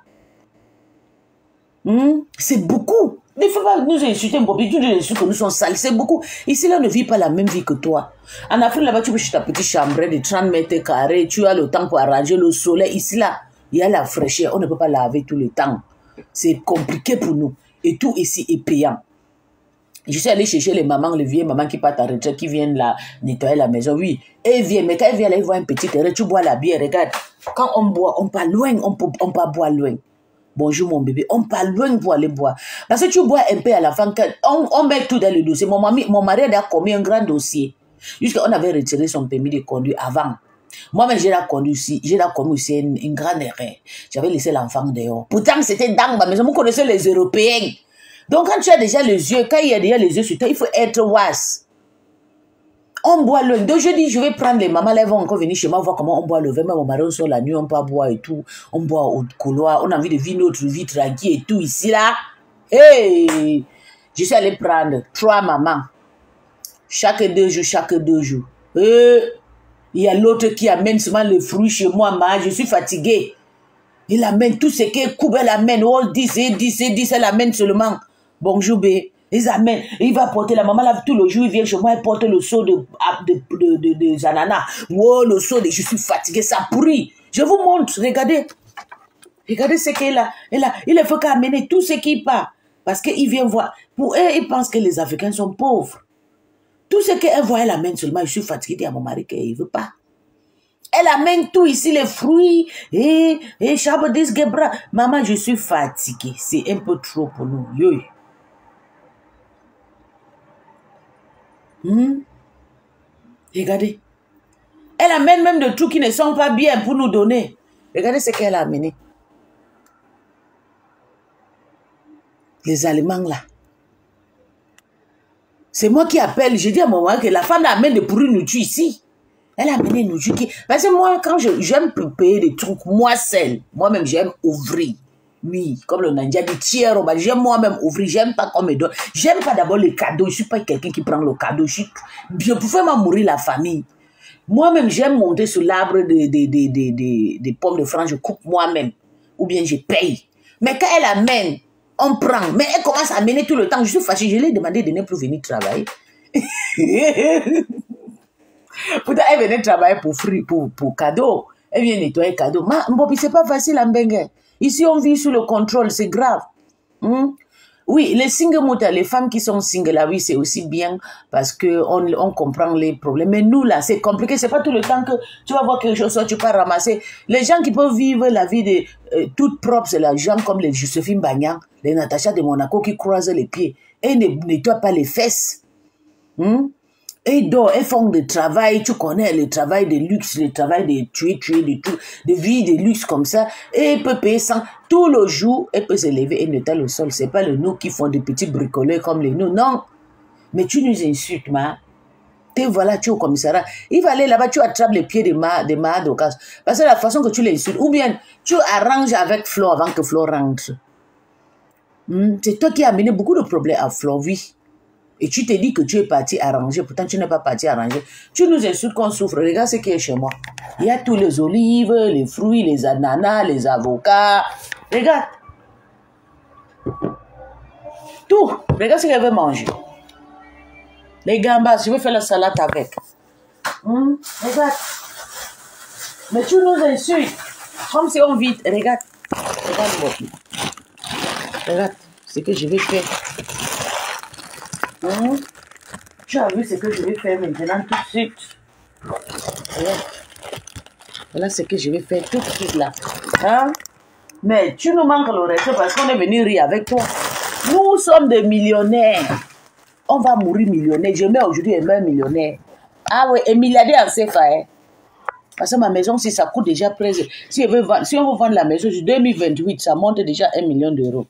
C'est beaucoup. Il ne faut pas nous insulter, tu nous insultes que nous sommes sales. C'est beaucoup. Ici, là, on ne vit pas la même vie que toi. En Afrique, là-bas, tu peux chez ta petite chambre de 30 mètres carrés. Tu as le temps pour arranger le soleil. Ici, là, il y a la fraîcheur. On ne peut pas laver tout le temps. C'est compliqué pour nous. Et tout ici est payant. Je suis allée chercher les mamans, les vieilles mamans qui partent à retraite, qui viennent là nettoyer la maison. Oui, elles viennent, mais quand elles viennent là, ils voient un petit terrain, tu bois la bière, regarde. Quand on boit, on part loin, on peut boire loin. Bonjour mon bébé, on part loin pour aller boire. Parce que tu bois un peu à la fin, on met tout dans le dossier. Mon mari a commis un grand dossier. Jusqu'on avait retiré son permis de conduire avant. Moi-même, j'ai commis aussi une grande erreur. J'avais laissé l'enfant dehors. Pourtant, c'était dans ma maison. Vous connaissez les Européens. Donc, quand tu as déjà les yeux, quand il y a déjà les yeux sur toi, il faut être wise. On boit le... Donc, je dis, je vais prendre les mamans, là, elles vont encore venir chez moi, voir comment on boit le vin. Même mon mari, on sort la nuit, on peut boire et tout. On boit au couloir, on a envie de vivre notre vie tranquille et tout. Ici, là, hey! Je suis allée prendre 3 mamans. Chaque 2 jours. Il y a l'autre qui amène seulement les fruits chez moi, je suis fatiguée. Il amène tout ce qui est coupe, elle amène. Oh, 10, elle amène seulement. Bonjour, bé. Ils amènent. Il va porter, la maman lave tout le jour, il vient chez moi, elle porte le seau de ananas. Oh, le seau je suis fatiguée, ça pourrit. Je vous montre, regardez. Regardez ce qu'elle a. Il faut qu'elle amène tout ce qui part. Parce qu'il vient voir. Pour eux, ils pensent que les Africains sont pauvres. Tout ce qu'elle voit, elle amène seulement. Je suis fatiguée à mon mari qu'il ne veut pas. Elle amène tout ici, les fruits. Et Chabodis Gebra. Maman, je suis fatiguée. C'est un peu trop pour nous. Yo. Regardez. Elle amène même des trucs qui ne sont pas bien pour nous donner. Regardez ce qu'elle a amené. Les aliments là. C'est moi qui appelle. Je dis à mon mari que la femme amène de pourrir nous tuer ici. Elle a amené nous tuer. Parce que moi, quand j'aime payer des trucs, moi seule, moi-même, j'aime ouvrir. Oui, comme le Nandia dit, tiers, j'aime moi-même ouvrir. J'aime pas qu'on me donne. J'aime pas d'abord les cadeaux. Je suis pas quelqu'un qui prend le cadeau. Je pouvais m'amour la famille. Moi-même, j'aime monter sur l'arbre des pommes de France. Je coupe moi-même. Ou bien je paye. Mais quand elle amène, on prend. Mais elle commence à amener tout le temps. Je suis fâchée. Je lui ai demandé de ne plus venir travailler. Pourtant, elle venait travailler pour cadeau. Elle vient nettoyer cadeau. Mais c'est pas facile à Mbengue. Ici, on vit sous le contrôle. C'est grave. Oui, les single mothers, les femmes qui sont singles, là, oui, c'est aussi bien parce qu'on comprend les problèmes. Mais nous, là, c'est compliqué. C'est pas tout le temps que tu vas voir quelque chose, tu peux ramasser. Les gens qui peuvent vivre la vie toute propre, c'est les gens comme les Joséphine Bagnan, les Natacha de Monaco qui croisent les pieds. et ne nettoient pas les fesses. Et donc, elles font des travail, tu connais le travail de luxe, le travail de tuer, de vie de luxe comme ça, et elle peut payer 100 tout le jour, elle peut se lever et nettoyer le sol. C'est pas le nous qui font des petits bricoleurs comme les nous, non. Mais tu nous insultes, ma. Et voilà, tu es au commissariat. Il va aller là-bas, tu attrapes les pieds de ma Dorcas. Parce que la façon que tu l'insultes, ou bien tu arranges avec Flo avant que Flo rentre. C'est toi qui as amené beaucoup de problèmes à Flo, oui. Et tu te dis que tu es parti arranger, pourtant tu n'es pas parti arranger. Tu nous insultes qu'on souffre. Regarde ce qui est chez moi. Il y a tous les olives, les fruits, les ananas, les avocats. Regarde. Tout. Regarde ce qu'elle veut manger. Les gambas, je vais faire la salade avec. Regarde. Mais tu nous insultes. Comme si on vit. Regarde. Regarde. Regarde ce que je vais faire. Tu as vu ce que je vais faire maintenant tout de suite. Voilà ce que je vais faire tout de suite là. Mais tu nous manques le respect parce qu'on est venu rire avec toi. Nous sommes des millionnaires. On va mourir millionnaire. Je mets aujourd'hui un millionnaire. Ah oui, un milliardaire en CFA. Parce que ma maison, si ça coûte déjà presque. Si on veut vendre la maison en 2028, ça monte déjà 1 million d'euros.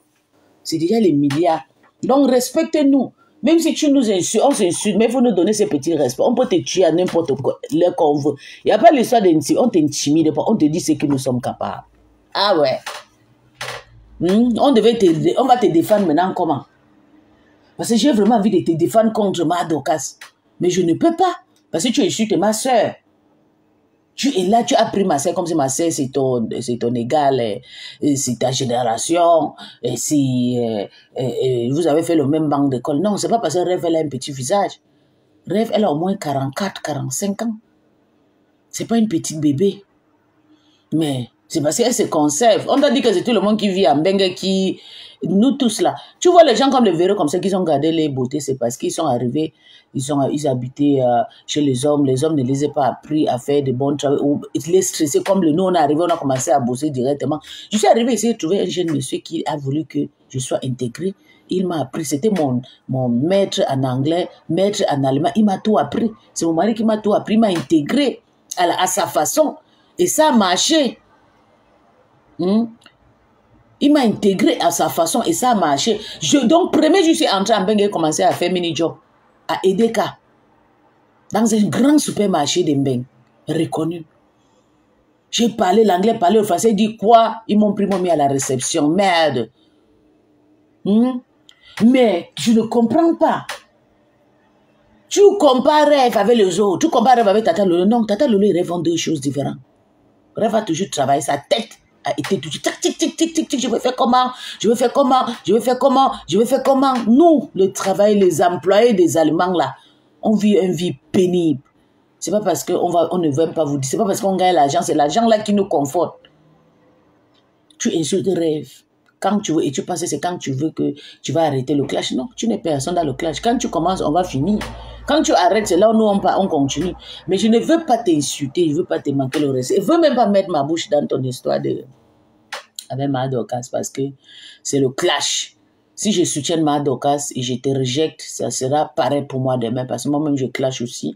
C'est déjà les milliards. Donc respectez-nous. Même si tu nous insultes, on s'insulte, mais il faut nous donner ces petits respects. On peut te tuer à n'importe quoi, l'heure qu'on veut. Il n'y a pas l'histoire d'intimider. On t'intimide pas, on te dit ce que nous sommes capables. Ah ouais. On va te défendre maintenant comment? Parce que j'ai vraiment envie de te défendre contre ma Dorcas. Mais je ne peux pas. Parce que tu insultes ma soeur. Tu es là, tu as pris ma soeur comme si ma soeur c'est ton égal, c'est ta génération, et si vous avez fait le même banc d'école. Non, c'est pas parce que Rêve, elle a un petit visage. Rêve, elle a au moins 44, 45 ans. C'est pas une petite bébé. Mais c'est parce qu'elle se conserve. On t'a dit que c'est tout le monde qui vit à Mbengue qui... Nous tous là. Tu vois les gens comme les verreux comme ça qui ont gardé les beautés, c'est parce qu'ils sont arrivés, ils habitaient chez les hommes. Les hommes ne les ont pas appris à faire de bons travaux. Ils les stressaient comme nous, on est arrivé, on a commencé à bosser directement. Je suis arrivé ici, j'ai trouvé un jeune monsieur qui a voulu que je sois intégré. Il m'a appris, c'était mon maître en anglais, maître en allemand. Il m'a tout appris. C'est mon mari qui m'a tout appris, il m'a intégré à sa façon. Et ça a marché. Il m'a intégré à sa façon et ça a marché. Donc, premier, je suis entré en Bengue et commencé à faire mini-job à Edeka, dans un grand supermarché de Bengue, reconnu. J'ai parlé l'anglais, parlé le français, dit quoi? Ils m'ont pris, m'ont mis à la réception. Merde. Mais je ne comprends pas. Tu compares Rêve avec les autres. Tu compares Rêve avec Tata Lolo. Non, Tata Lolo et Rêve ont deux choses différentes. Rêve a toujours travaillé sa tête. A été toujours tic, tic, tic, tic, tic, tic, je vais faire comment, je vais faire comment, je vais faire comment, je vais faire comment. Nous, le travail, les employés des Allemands là, on vit une vie pénible. C'est pas parce qu'on ne veut pas vous dire, c'est pas parce qu'on gagne l'argent, c'est l'argent là qui nous conforte. Tu insultes Rêve. Quand tu veux, et tu penses que c'est quand tu veux que tu vas arrêter le clash. Non, tu n'es personne dans le clash. Quand tu commences, on va finir. Quand tu arrêtes, c'est là où nous, on continue. Mais je ne veux pas t'insulter, je ne veux pas te manquer le respect. Je ne veux même pas mettre ma bouche dans ton histoire avec ma Dorcas parce que c'est le clash. Si je soutiens ma Dorcas et je te rejette, ça sera pareil pour moi demain parce que moi-même, je clash aussi.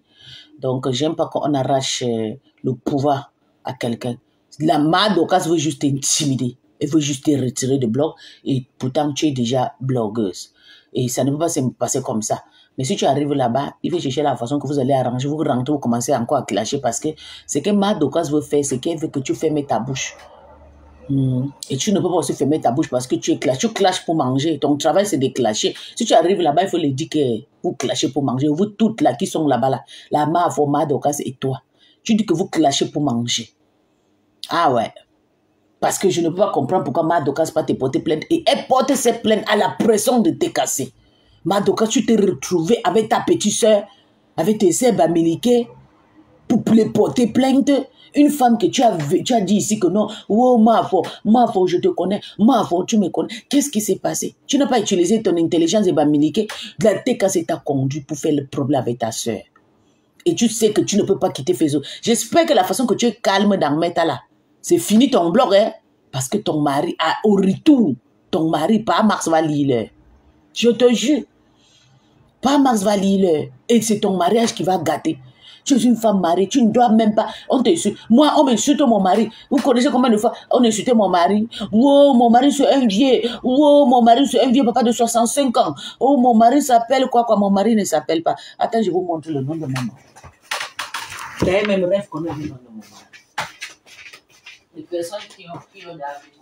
Donc, j'aime pas qu'on arrache le pouvoir à quelqu'un. La ma Dorcas veut juste t'intimider. Elle veut juste te retirer de blog et pourtant tu es déjà blogueuse. Et ça ne peut pas se passer comme ça. Mais si tu arrives là-bas, il faut chercher la façon que vous allez arranger, vous rentrez, vous commencez encore à clasher parce que ce que ma Dorcas veut faire, c'est qu'elle veut que tu fermes ta bouche. Et tu ne peux pas aussi fermer ta bouche parce que tu es clash. Tu clashes pour manger. Ton travail, c'est de clasher. Si tu arrives là-bas, il faut leur dire que vous clashez pour manger. Vous toutes là qui sont là-bas, là, la ma Dorcas et toi. Tu dis que vous clashez pour manger. Ah ouais. Parce que je ne peux pas comprendre pourquoi ma Dorcas pas te porter plainte. Et elle porte ses plaintes à la pression de te casser. Ma Dorcas, tu t'es retrouvé avec ta petite soeur, avec tes sœurs bamiliquées, pour les porter plainte. Une femme que tu as dit ici que non, oh ma foi, je te connais, ma foi, tu me connais. Qu'est-ce qui s'est passé? Tu n'as pas utilisé ton intelligence et bamiliquée. La te casser t'a conduit pour faire le problème avec ta soeur. Et tu sais que tu ne peux pas quitter Fezo. J'espère que la façon que tu es calme dans Meta là, c'est fini ton blog, hein? Parce que ton mari, au retour, ton mari, pas Max va lire. Je te jure. Pas Max va lire. Et c'est ton mariage qui va gâter. Tu es une femme mariée, tu ne dois même pas... On t'insulte. Moi, on m'insulte mon mari. Vous connaissez combien de fois on insultait mon mari? Oh, mon mari c'est un vieux. Oh, mon mari c'est un vieux papa de 65 ans. Oh, mon mari s'appelle quoi? Mon mari ne s'appelle pas. Attends, je vais vous montrer le nom de maman. D'ailleurs, même rêve qu'on a vu le nom de mon mari. Les personnes qui ont David.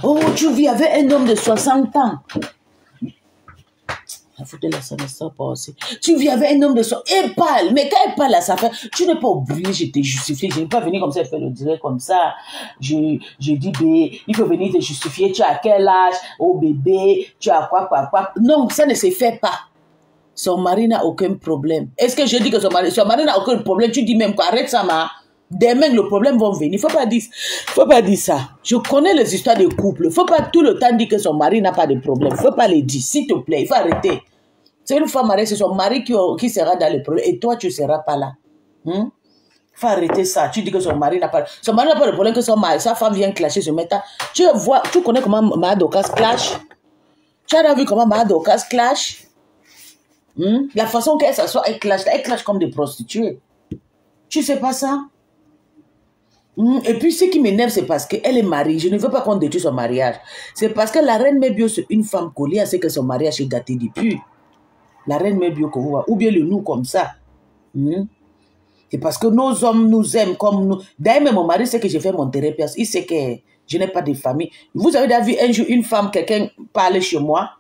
Oh, tu vis avec un homme de 60 ans. Foutez-la, ça ne sort pas aussi. Tu vis avec un homme de 60 ans. Elle parle. Mais quand elle parle à sa femme, tu n'es pas obligé, je t'ai justifié. Je ne vais pas venir comme ça, elle fait le direct comme ça. Je dis, bé, il faut venir te justifier. Tu as quel âge? Oh bébé, tu as quoi. Non, ça ne se fait pas. Son mari n'a aucun problème. Est-ce que je dis que son mari n'a aucun problème? Tu dis même quoi? Arrête ça, ma. Demain, le problème va venir. Faut pas dire ça. Je connais les histoires de couple. Faut pas tout le temps dire que son mari n'a pas de problème. Faut pas le dire. S'il te plaît, il faut arrêter. C'est une femme mariée, c'est son mari qui sera dans le problème. Et toi, tu ne seras pas là. Faut arrêter ça. Tu dis que son mari n'a pas... Son mari n'a pas de problème que sa femme vient clasher ce matin. Tu connais comment Mahadokas clash? Tu as vu comment Mahadokas clash? La façon qu'elle s'assoit, elle clash comme des prostituées. Tu sais pas ça? Et puis, ce qui m'énerve, c'est parce qu'elle est mariée. Je ne veux pas qu'on détruise son mariage. C'est parce que la reine Mébio, c'est une femme collée à ce que son mariage est gâté depuis. La reine Mébio, que vous voyez, ou bien le nous comme ça. C'est parce que nos hommes nous aiment comme nous. D'ailleurs, mon mari sait que j'ai fait mon thérapie. Il sait que je n'ai pas de famille. Vous avez déjà vu un jour une femme, quelqu'un parler chez moi.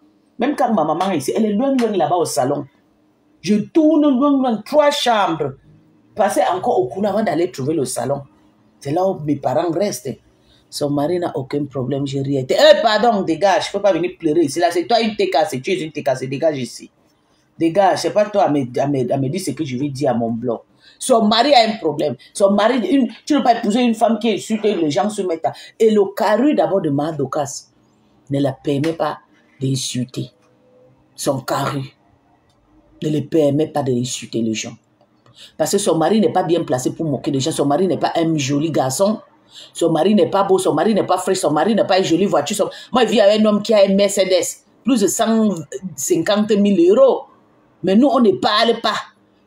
Même quand ma maman est ici, elle est loin là-bas au salon. Je tourne loin, 3 chambres. Passer encore au couloir avant d'aller trouver le salon. C'est là où mes parents restent. Son mari n'a aucun problème, j'ai rien. Pardon, dégage, je ne peux pas venir pleurer ici. Là, c'est toi une TKC, tu es une TKC, dégage ici. Dégage, c'est pas toi à me dire ce que je vais dire à mon blog. Son mari a un problème. Son mari, tu ne peux pas épouser une femme qui insulte et les gens se mettent à... Et le carré d'abord de Mahadokas ne la permet pas d'insulter. Son carré ne le permet pas d'insulter les gens. Parce que son mari n'est pas bien placé pour moquer les gens. Son mari n'est pas un joli garçon. Son mari n'est pas beau. Son mari n'est pas frais. Son mari n'est pas une jolie voiture. Moi, je vis avec un homme qui a un Mercedes. Plus de 150 000 €. Mais nous, on ne parle pas.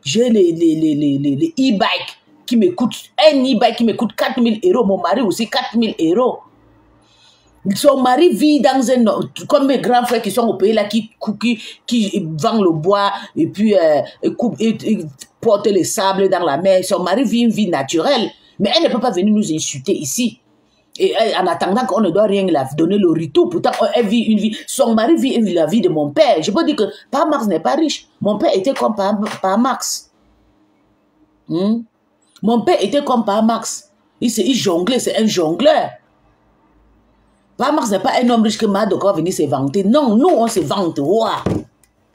J'ai les e-bikes qui me coûtent... Un e-bike qui me coûte 4 000 €. Mon mari aussi, 4 000 €. Son mari vit dans un... Comme mes grands frères qui sont au pays là, qui vendent le bois et puis portent les sables dans la mer. Son mari vit une vie naturelle. Mais elle ne peut pas venir nous insulter ici. Et en attendant qu'on ne doit rien la donner le retour. Pourtant, elle vit une vie... Son mari vit la vie de mon père. Je peux dire que Papa Max n'est pas riche. Mon père était comme Papa Max. Mon père était comme Papa Max. Il jonglait, c'est un jongleur. Papa Max n'est pas un homme riche que Mahadokas va venir se vanter. Non, nous, on se vante. Wow.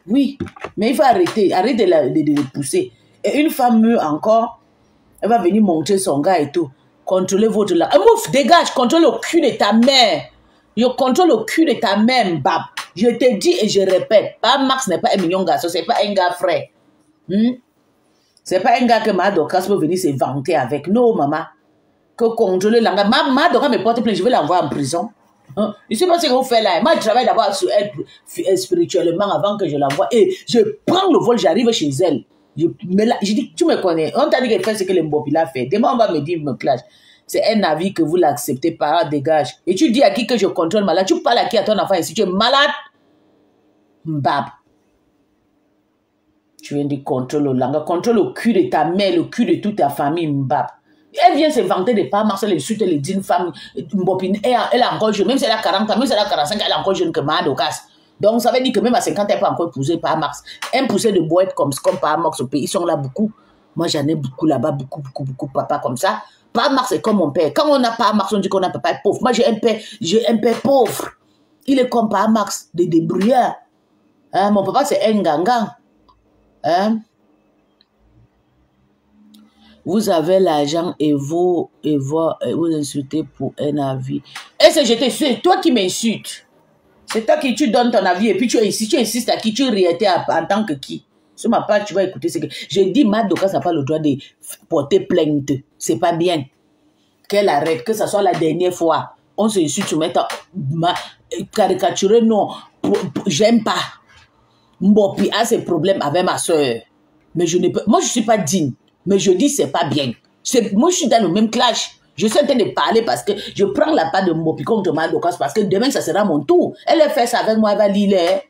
Oui, mais il faut arrêter. Arrête de le pousser. Et une femme meurt encore, elle va venir montrer son gars et tout. Contrôlez votre... Mouf, dégage, contrôle le cul de ta mère. Je contrôle le cul de ta mère, Mbab. Je te dis et je répète, Papa Max n'est pas un mignon garçon, c'est pas un gars frère. C'est pas un gars que Mahadokas peut venir se vanter avec. Non, maman. Que contrôler la... Mahadokas me porte plainte, je vais l'envoyer en prison. Je ne sais pas ce que vous faites là. Moi, je travaille d'abord sur elle spirituellement avant que je l'envoie. Et je prends le vol, j'arrive chez elle. Je dis, tu me connais. On t'a dit qu'elle fait ce que le Mbopila fait. Demain, on va me dire, me clash. C'est un avis que vous l'acceptez pas, dégage. Et tu dis à qui que je contrôle malade. Tu parles à qui à ton enfant ici? Tu es malade? Mbab. Tu viens de contrôler le langage. Contrôle le cul de ta mère, le cul de toute ta famille, Mbab. Elle vient se vanter de pas Marcel, elle insulte les 10 femmes. Mbopine, elle a encore jeune. Même si elle a 40 ans, même si elle a 45 ans, elle est encore jeune que Mahadokas. Donc, ça veut dire que même à 50 ans, elle peut encore épouser Papa Max. Un poussé de boîte comme Papa Max au pays, ils sont là beaucoup. Moi, j'en ai beaucoup là-bas, beaucoup, papa comme ça. Papa Max est comme mon père. Quand on n'a pas Max, on dit qu'on a un papa pauvre. Moi, j'ai un père pauvre. Il est comme Papa Max, des débrouillards. Mon papa, c'est un gangan. Vous avez l'argent et vous insultez pour un avis. Et c'est toi qui m'insultes. C'est toi qui tu donnes ton avis et puis tu insistes à qui tu réétais en tant que qui. Sur ma page, tu vas écouter ce que... Je dis, Madoka n'a pas le droit de porter plainte. C'est pas bien. Qu'elle arrête, que ce soit la dernière fois. On se suit, tu mets caricaturer, non. J'aime pas. Mbopi a ses problèmes avec ma soeur. Mais je ne peux... Moi, je suis pas digne. Mais je dis, c'est pas bien. Moi, je suis dans le même clash. Je suis en train de parler parce que je prends la part de Mbopi contre Madoka parce que demain, ça sera mon tour. Elle a fait ça avec moi, elle va lire.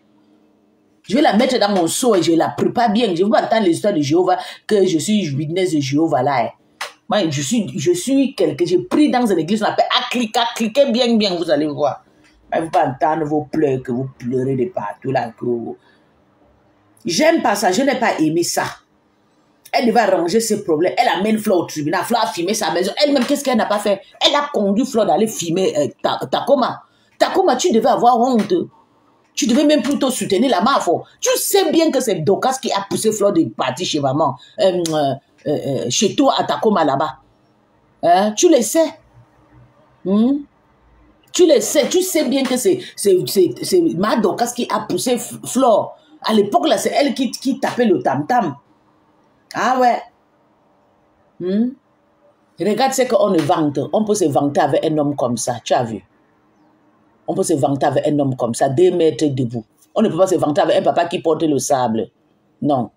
Je vais la mettre dans mon seau et je la prépare bien. Je ne veux pas entendre l'histoire de Jéhovah, que je suis witness de Jéhovah là. Moi, je suis quelqu'un, j'ai pris dans une église, on appelle cliquez bien, vous allez voir. Mais vous ne pouvez pas entendre vos pleurs, que vous pleurez de partout là. J'aime pas ça, je n'ai pas aimé ça. Elle devait arranger ses problèmes. Elle amène Flo au tribunal. Flo a filmé sa maison. Elle-même, qu'est-ce qu'elle n'a pas fait? Elle a conduit Flo d'aller filmer Takoma. Takoma, tu devais avoir honte. Tu devais même plutôt soutenir la mafia. Tu sais bien que c'est Dokas qui a poussé Flo de partir chez maman. Chez toi à Takoma là-bas. Hein? Tu le sais. Tu le sais. Tu sais bien que c'est ma Dokas qui a poussé Flo. À l'époque, là, c'est elle qui tapait le tam-tam. Ah ouais. Regarde ce qu'on ne vante. On peut se vanter avec un homme comme ça. Tu as vu? On peut se vanter avec un homme comme ça, 2 mètres debout. On ne peut pas se vanter avec un papa qui porte le sable. Non.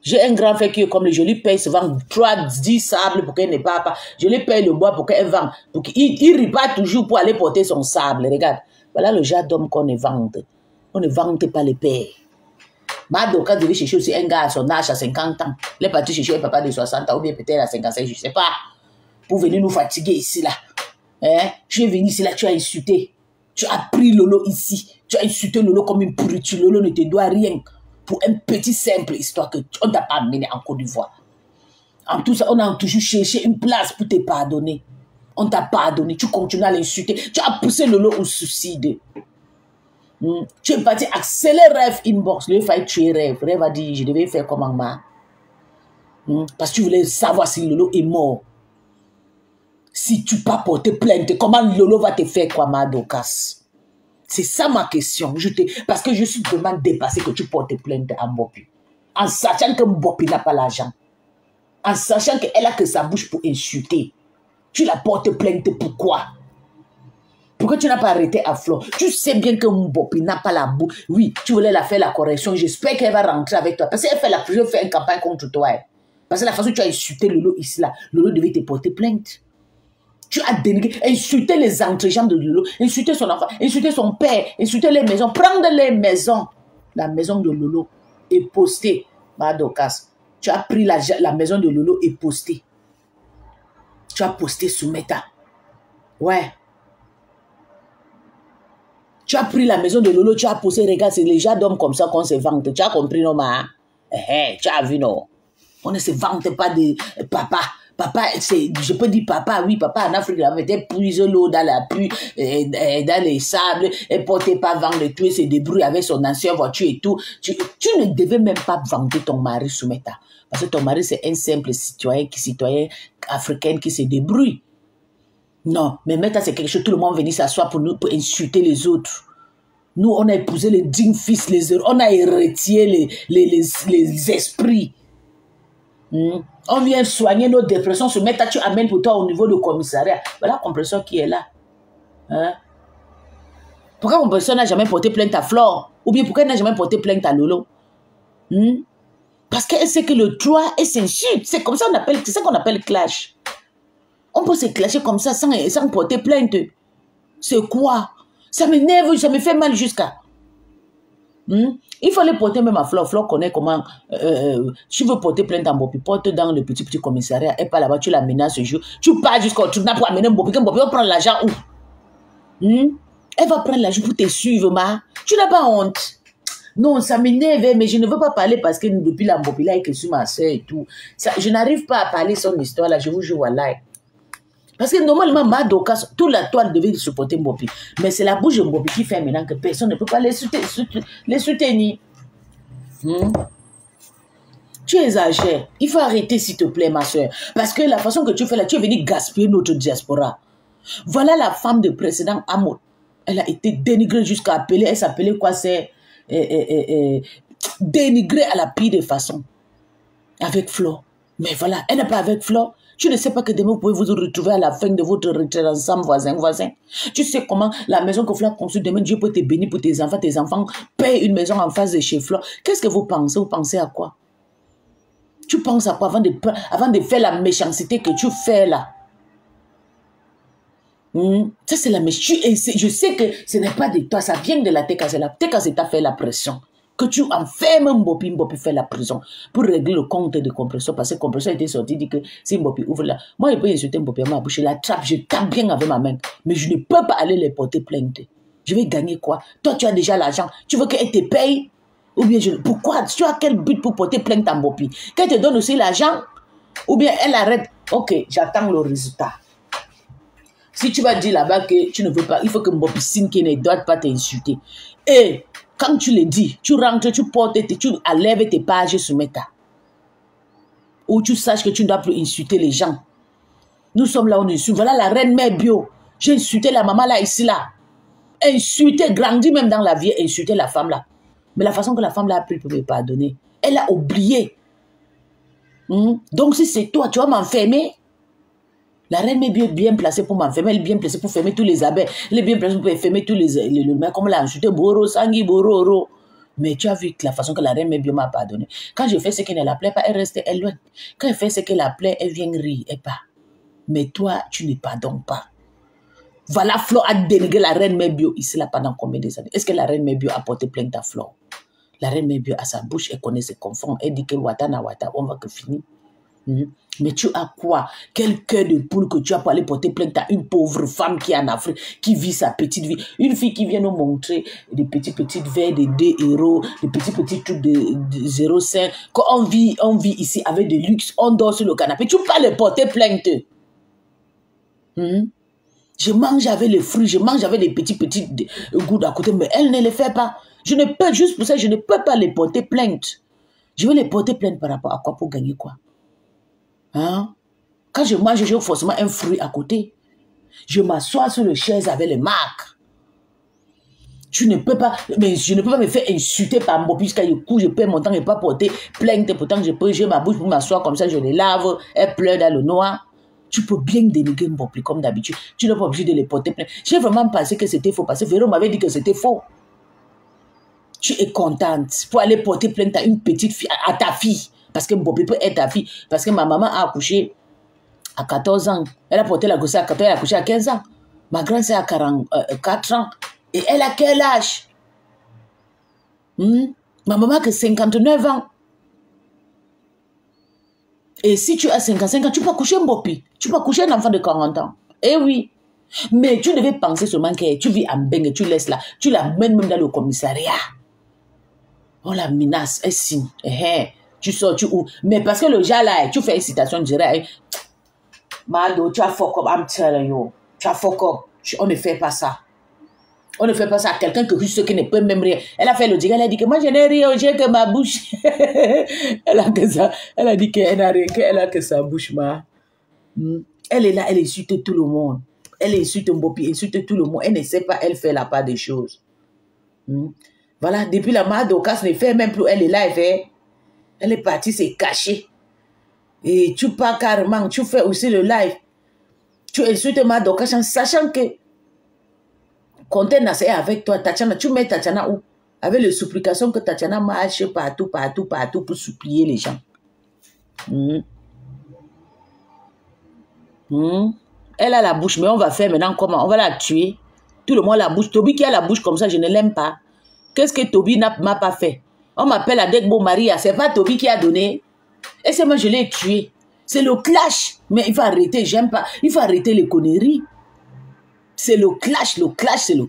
J'ai un grand frère qui est comme lui. Je lui paye souvent 10 sables pour qu'elle ne parte pas. Je lui paye le bois pour qu'elle vende. Il repart toujours pour aller porter son sable. Regarde. Voilà le genre d'homme qu'on ne vante. On ne vante pas les pères. Madoka devait chercher aussi un gars à son âge, à 50 ans. Il est parti chercher un papa de 60 ans, ou bien peut-être à 55, je ne sais pas. Pour venir nous fatiguer ici, là. Hein? Tu es venu ici, là, tu as insulté. Tu as pris Lolo ici. Tu as insulté Lolo comme une pourriture. Lolo ne te doit rien. Pour une petite simple histoire que on ne t'a pas amené en Côte d'Ivoire. En tout ça, on a toujours cherché une place pour te pardonner. On t'a pardonné. Tu continues à l'insulter. Tu as poussé Lolo au suicide. Tu es parti accélérer Rêve inbox. Le fait tuer Rêve. Rêve a dit, je devais faire comme Angma. Parce que tu voulais savoir si Lolo est mort. Si tu pas porté plainte, comment Lolo va te faire quoi, Madokas? C'est ça ma question. Parce que je suis vraiment dépassé que tu portes plainte à Mbopi. En sachant que Mbopi n'a pas l'argent. En sachant qu'elle a que sa bouche pour insulter. Tu la portes plainte pourquoi? Pourquoi tu n'as pas arrêté à Flo? Tu sais bien que Mbopi n'a pas la bouche. Oui, tu voulais la faire la correction. J'espère qu'elle va rentrer avec toi. Parce qu'elle fait une campagne contre toi. Parce que la façon dont tu as insulté Lolo ici, là, Lolo devait te porter plainte. Tu as dénigré, insulté les entrejambes de Lolo, insulté son enfant, insulté son père, insulté les maisons, prendre les maisons. La maison de Lolo est postée, Madokas. Tu as pris la maison de Lolo et posté. Tu as posté sous Meta. Ouais. Tu as pris la maison de Lolo, tu as posté, regarde, c'est les gens d'hommes comme ça qu'on se vante. Tu as compris, non, ma? Tu as vu, non? On ne se vante pas de papa. Papa, je peux dire papa, oui, papa en Afrique, il avait puisé l'eau dans la pluie, dans les sables, et portait pas vendre tout, et se débrouille avec son ancienne voiture et tout. Tu ne devais même pas vanter ton mari, Soumeta. Parce que ton mari, c'est un simple citoyen africain qui se débrouille. Non, mais maintenant, c'est quelque chose, tout le monde venu s'asseoir pour nous, pour insulter les autres. Nous, on a épousé les dignes fils, on a hérité les esprits. On vient soigner nos dépressions, se mettre, tu amènes pour toi au niveau du commissariat. Voilà la compression qui est là. Hein? Pourquoi compression n'a jamais porté plainte à Flore? Ou bien pourquoi elle n'a jamais porté plainte à Lolo? Parce qu'elle sait que le droit est s'insulte. C'est comme ça qu'on appelle clash. On peut se clasher comme ça sans porter plainte. C'est quoi? Ça m'énerve, ça me fait mal jusqu'à... Il faut les porter même à Flore. Flore connaît comment... tu veux porter plainte à Mbopi, porte dans le petit commissariat. Et pas là-bas, tu la menaces ce jour. Tu pars jusqu'au tribunal pour amener Mbopi. Mbopi va prendre l'argent où? Elle va prendre l'argent pour te suivre, ma. Tu n'as pas honte. Non, ça m'énerve, mais je ne veux pas parler parce que depuis la Mbopi là, que sur ma soeur et tout. Ça, je n'arrive pas à parler son histoire là, je vous jure, voilà. Parce que normalement, Madokas, toute la toile devait supporter Mbopi. Mais c'est la bouche de Mbopi qui fait maintenant que personne ne peut pas les soutenir. Tu exagères. Il faut arrêter, s'il te plaît, ma soeur. Parce que la façon que tu fais là, tu es venu gaspiller notre diaspora. Voilà la femme de président Amot. Elle a été dénigrée jusqu'à appeler. Elle s'appelait quoi? C'est... dénigré à la pire des façons. Avec Flo. Mais voilà, elle n'est pas avec Flo. Tu ne sais pas que demain, vous pouvez vous retrouver à la fin de votre retraite ensemble, voisin. Tu sais comment la maison que Flo a conçue, demain, Dieu peut te bénir pour tes enfants payent une maison en face de chez Flo. Qu'est-ce que vous pensez? Vous pensez à quoi? Tu penses à quoi avant de faire la méchanceté que tu fais là? Ça, c'est la méchanceté. Je sais que ce n'est pas de toi, ça vient de la TK. C'est la TK qui t'a fait la pression. Que tu enfermes Mbopi fait la prison pour régler le compte de compression. Parce que compression était sorti, dit que si Mbopi ouvre là, moi je peux insulter Mbopi à ma bouche, je l'attrape, je tape bien avec ma main. Mais je ne peux pas aller les porter plainte. Je vais gagner quoi? Toi, tu as déjà l'argent. Tu veux qu'elle te paye? Ou bien, pourquoi? Tu as quel but pour porter plainte à Mbopi? Qu'elle te donne aussi l'argent? Ou bien elle arrête? Ok, j'attends le résultat. Si tu vas dire là-bas que tu ne veux pas, il faut que Mbopi signe qu'il ne doit pas t'insulter. Et quand tu le dis, tu rentres, tu portes, tu enlèves tes pages sur Meta. Ou tu saches que tu ne dois plus insulter les gens. Nous sommes là, on insulte. Voilà la reine mère bio. J'ai insulté la maman là, ici, là. Insulté, grandi même dans la vie, insulté la femme là. Mais la façon que la femme là a pris pour me pardonner, elle a oublié. Donc si c'est toi, tu vas m'enfermer. La reine est bien placée pour m'enfermer, elle est bien placée pour fermer tous les abeilles, elle est bien placée pour fermer tous les mecs, comme elle a insulté Boro, Sangui, Boro. Mais tu as vu que la façon que la reine est bien m'a pardonné. Quand je fais ce qu'elle ne la plaît pas, elle reste loin. Quand elle fait ce qu'elle la plaît, elle vient rire et pas. Mais toi, tu ne pardonnes pas. Voilà, Flo a dénigré la reine Mébio ici là pendant combien de années? Est-ce que la reine Mébio a porté plainte à Flo? La reine Mébio à sa bouche, elle connaît ses confrères, elle dit que Wata na Wata, on va que finir. Mais tu as quoi? Quel cœur de poule que tu as pour aller porter plainte à une pauvre femme qui est en Afrique, qui vit sa petite vie. Une fille qui vient nous montrer des petites verres de 2 euros, des petits trucs de 0,5. Quand on vit ici avec de luxe, on dort sur le canapé. Tu peux pas les porter plainte. Je mange avec les fruits, je mange avec des petits goûts d'à côté, mais elle ne les fait pas. Je ne peux, juste pour ça, je ne peux pas les porter plainte. Je vais les porter plainte par rapport à quoi? Pour gagner quoi? Quand je mange, j'ai forcément un fruit à côté. Je m'assois sur le chaise avec les marques. Tu ne peux pas, mais je ne peux pas me faire insulter par Mbopi jusqu'à le coup, je perds mon temps et pas porter plainte. Pourtant, j'ai ma bouche pour m'asseoir comme ça, je les lave, elle pleure dans le noir. Tu peux bien dénigrer Mbopi comme d'habitude. Tu n'es pas obligé de les porter plainte. J'ai vraiment pensé que c'était faux parce que Véro m'avait dit que c'était faux. Tu es contente pour aller porter plainte à une petite fille, à ta fille. Parce que Mbopi peut être ta fille. Parce que ma maman a accouché à 14 ans. Elle a porté la grossesse à 14 ans, elle a accouché à 15 ans. Ma grand-sœur a 44 ans. Et elle a quel âge? Ma maman a que 59 ans. Et si tu as 55 ans, tu peux accoucher Mbopi. Tu peux accoucher un enfant de 40 ans. Eh oui. Mais tu devais penser seulement que tu vis à Mbengue, tu laisses là. Tu l'amènes même dans le commissariat. On la menace, elle signe. Tu sors, tu ouvres. Mais parce que le gars là, tu fais une citation directe. Mado, tu as fuck up, I'm telling you. Tu as fuck up. On ne fait pas ça. On ne fait pas ça à quelqu'un qui ne peut même rire. Elle a fait le digue, elle a dit que moi je n'ai rien, j'ai que ma bouche. Elle a que ça. Elle a dit qu'elle n'a rien, qu'elle a que sa bouche. Elle est là, elle insulte tout le monde. Elle insulte Mbopi, insulte tout le monde. Elle ne sait pas, elle fait la part des choses. Voilà, depuis la Madokas ne fait même plus, elle est là, elle est partie, c'est caché. Et tu pars carrément, tu fais aussi le live. Tu insultes Madokas en sachant que Content c'est avec toi, Tatiana, tu mets Tatiana où? Avec les supplications que Tatiana marche partout pour supplier les gens. Elle a la bouche, mais on va faire maintenant comment? On va la tuer. Tout le monde a la bouche. Toby qui a la bouche comme ça, je ne l'aime pas. Qu'est-ce que Toby m'a pas fait? On m'appelle Adekbo Maria, c'est pas Toby qui a donné. Et c'est moi, je l'ai tué. C'est le clash. Mais il faut arrêter, j'aime pas. Il faut arrêter les conneries. C'est le clash, c'est le clash. C'est le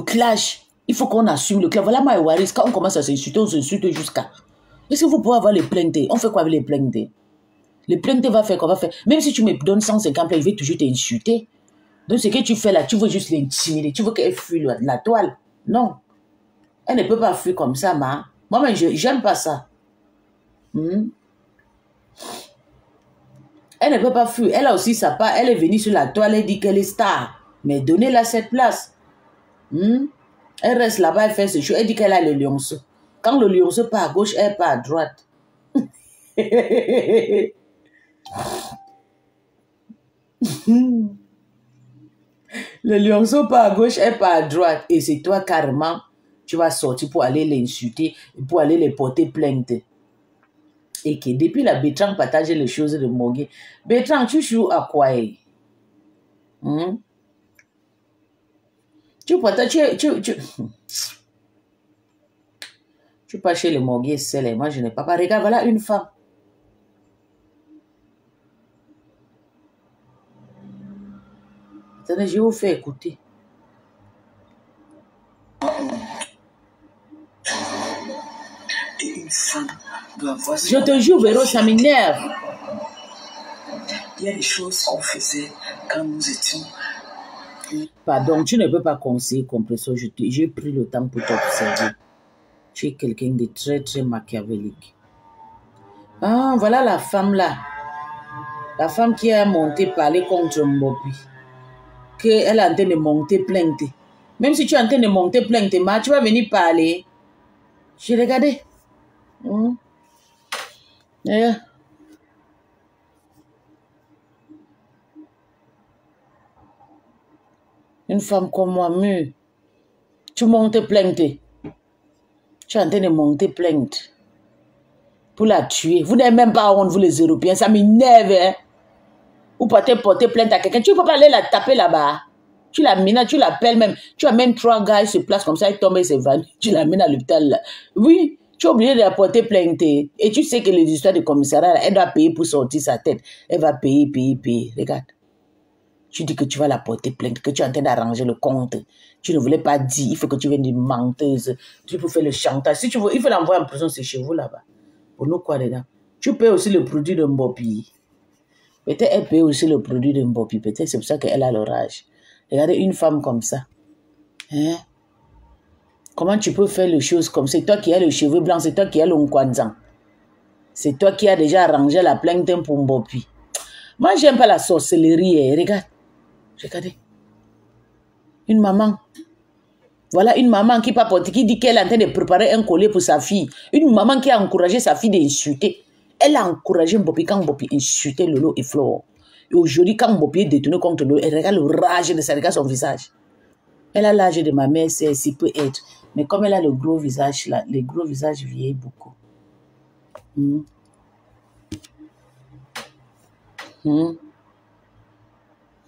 clash. Il faut qu'on assume le clash. Voilà, moi et Waris, quand on commence à s'insulter, on s'insulte jusqu'à. Est-ce que vous pouvez avoir les plaintes? On fait quoi avec les plaintes? Les plaintes va faire qu'on va faire. Même si tu me donnes 150 plaintes, je vais toujours t'insulter. Donc ce que tu fais là, tu veux juste l'intimider. Tu veux qu'elle fuit la toile. Non. Elle ne peut pas fuir comme ça, ma. Moi-même, j'aime pas ça. Elle Elle ne peut pas fuir. Elle a aussi sa part. Elle est venue sur la toile, elle dit qu'elle est star. Mais donnez-la cette place. Elle reste là-bas, elle fait ce show. Elle dit qu'elle a le lionceau. Quand le lionceau part à gauche, elle part à droite. Le lionceau part à gauche, elle part à droite. Et c'est toi carrément, tu vas sortir pour aller l'insulter, pour aller les porter plainte. Et que depuis la Bertrand partage les choses de Morgue. Bertrand, tu joues à quoi? Tu pas chez le Morgue seul. Moi, je n'ai pas. Regarde, voilà une femme. Attendez, je vais vous faire écouter. Et une femme doit avoir... Je te jure, Véro, ça m'énerve. Il y a des choses qu'on faisait quand nous étions... Pardon, tu ne peux pas conseiller Compressor. J'ai pris le temps pour t'observer. Tu es quelqu'un de très, très machiavélique. Ah, voilà la femme là. La femme qui a monté parler contre Mbopi. Qu'elle est en train de monter plainte. Même si tu es en train de monter plainte, tu vas venir parler. J'ai regardé. Yeah. Une femme comme moi, mûre. Tu montes plainte. Tu es en train de monter plainte. Pour la tuer. Vous n'avez même pas honte, vous les Européens. Ça m'énerve. Hein? Vous partez porter plainte à quelqu'un. Tu ne peux pas aller la taper là-bas. Tu la menaces, tu l'appelles même. Tu amènes 3 gars, ils se placent comme ça, ils tombent et s'évanouissent. Tu l'amènes à l'hôpital là. Oui, tu es obligé de la porter plainte. Et tu sais que les histoires de commissariat, elle doit payer pour sortir sa tête. Elle va payer. Regarde. Tu dis que tu vas la porter plainte, que tu es en train d'arranger le compte. Tu ne voulais pas dire, il faut que tu viennes une menteuse. Tu peux faire le chantage. Si tu veux, il faut l'envoyer en prison, c'est chez vous là-bas. Pour nous, quoi, dedans? Tu payes aussi le produit de Mbopi. Peut-être elle paye aussi le produit de Mbopi. Peut-être c'est pour ça qu'elle a l'orage. Regardez une femme comme ça. Hein? Comment tu peux faire les choses comme ça? C'est toi qui as le cheveu blanc, c'est toi qui as le nkwanzan. C'est toi qui as déjà arrangé la plainte pour Mbopi. Moi, j'aime pas la sorcellerie. Regarde. Regardez. Une maman. Voilà une maman qui papote, qui dit qu'elle est en train de préparer un collier pour sa fille. Une maman qui a encouragé sa fille d'insulter. Elle a encouragé Mbopi quand Mbopi insultait Lolo et Flore. Et aujourd'hui, quand Mbopi est détourné contre Lolo, elle regarde le rage de ça, regarde son visage. Elle a l'âge de ma mère, c'est si peut être. Mais comme elle a le gros visage là, les gros visages vieillissent beaucoup.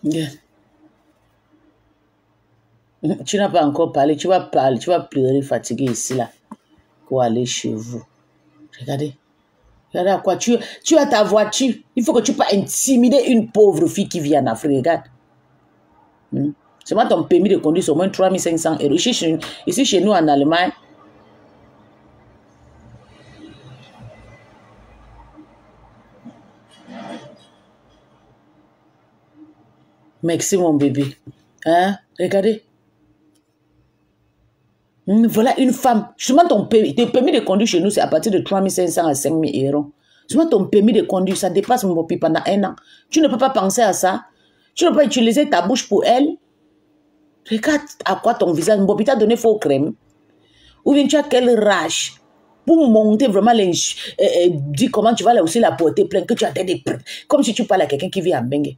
Yeah. Tu n'as pas encore parlé, tu vas parler, tu vas pleurer fatigué ici là pour aller chez vous. Regardez. Regardez à quoi tu as ta voiture. Il faut que tu peux intimider une pauvre fille qui vit en Afrique. Regarde. C'est moi ton permis de conduire, c'est au moins 3500 €. Ici chez nous en Allemagne. Merci mon bébé. Hein? Regardez. Voilà une femme. Justement, ton permis de conduire chez nous, c'est à partir de 3500 à 5000 €. Justement, ton permis de conduire, ça dépasse mon papi pendant 1 an. Tu ne peux pas penser à ça. Tu ne peux pas utiliser ta bouche pour elle. Regarde à quoi ton visage. Mon papi t'a donné faux crème. Ou bien tu as quelle rage pour monter vraiment dis comment tu vas aussi la porter plainte que tu as des comme si tu parles à quelqu'un qui vit en Bengue.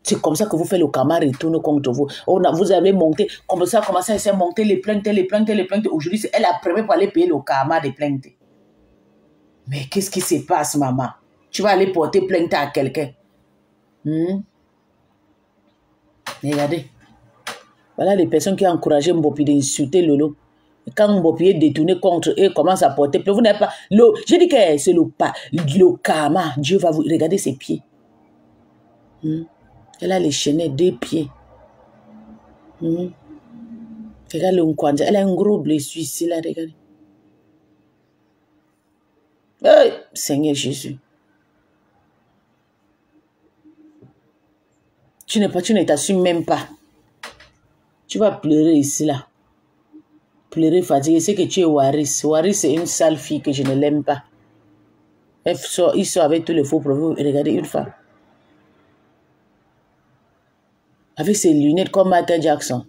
C'est comme ça que vous faites le karma retourne contre vous. Vous avez monté, comme ça, commencé à essayer de monter les plaintes. Aujourd'hui, c'est elle a prévu pour aller payer le karma des plaintes. Mais qu'est-ce qui se passe, maman? Tu vas aller porter plainte à quelqu'un. Regardez. Voilà les personnes qui ont encouragé Mbopi d'insulter Lolo. Et quand Mbopi est détourné contre eux, commence à porter plainte. Vous n'avez pas... Je dis que c'est le karma. Dieu va vous... Regardez ses pieds. Elle a les chaînets 2 pieds. Regarde le nkwanza. Elle a un gros blessure ici, là, regardez. Hey, Seigneur Jésus. Tu ne t'assumes même pas. Tu vas pleurer ici, là. Pleurer fatigué. C'est que tu es Waris. Waris, c'est une sale fille que je ne l'aime pas. Il sort avec tous les faux profils. Regardez une femme. Avec ses lunettes comme Michael Jackson.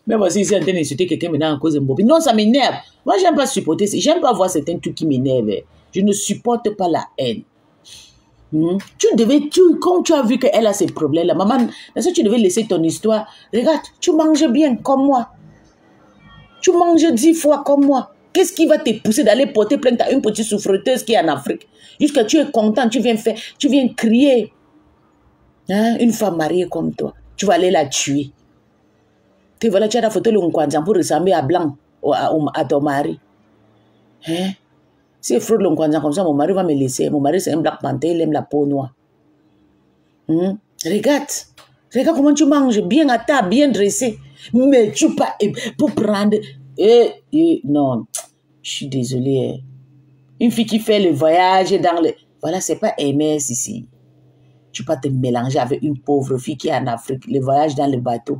Même aussi, si on est en train d'insulter quelqu'un maintenant à cause de Mbobi. Non, ça m'énerve. Moi, j'aime pas supporter. J'aime pas voir certains trucs qui m'énervent. Je ne supporte pas la haine. Quand tu as vu qu'elle a ces problèmes-là, maman, tu devais laisser ton histoire. Regarde, tu manges bien comme moi. Tu manges 10 fois comme moi. Qu'est-ce qui va te pousser d'aller porter plainte à une petite souffreteuse qui est en Afrique? Jusqu'à tu es content, tu viens crier. Hein? Une femme mariée comme toi, tu vas aller la tuer. Tu voilà, tu as la photo de Nkwanzan pour ressembler à blanc, à ton mari. Hein? Si je fraude le Nkwanzan comme ça, mon mari va me laisser. Mon mari, c'est un Black Panther, il aime la peau noire. Regarde comment tu manges, bien à table, bien dressé. Mais tu pas pour prendre... non, je suis désolée. Une fille qui fait le voyage dans le... Voilà, c'est pas MS ici. Tu peux pas te mélanger avec une pauvre fille qui est en Afrique, le voyage dans le bateau.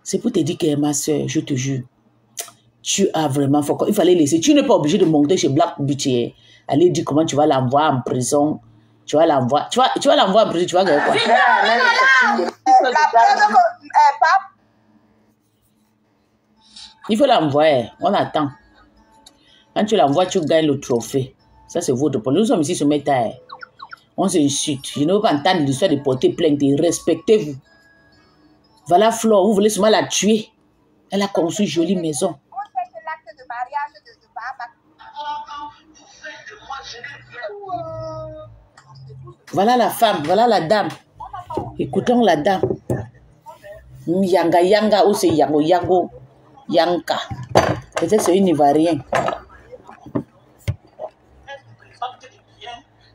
C'est pour te dire que ma soeur, je te jure, tu as vraiment... Il fallait laisser. Tu n'es pas obligé de monter chez Black Beauty. Allez dire comment tu vas l'envoyer en prison. Tu vas l'envoyer en prison, tu vas gagner quoi? Il faut l'envoyer. On attend. Quand tu l'envoies, tu gagnes le trophée. Ça, c'est votre problème. Nous sommes ici sur Métaille. On s'insulte. Je ne veux pas entendre l'histoire de porter plainte. Respectez-vous. Voilà Flore, vous voulez seulement la tuer. Elle a construit une jolie maison. Voilà la femme, voilà la dame. Écoutons la dame. Yanga Yanga ou c'est Yango Yango Yanka. Peut-être c'est une Ivoirienne.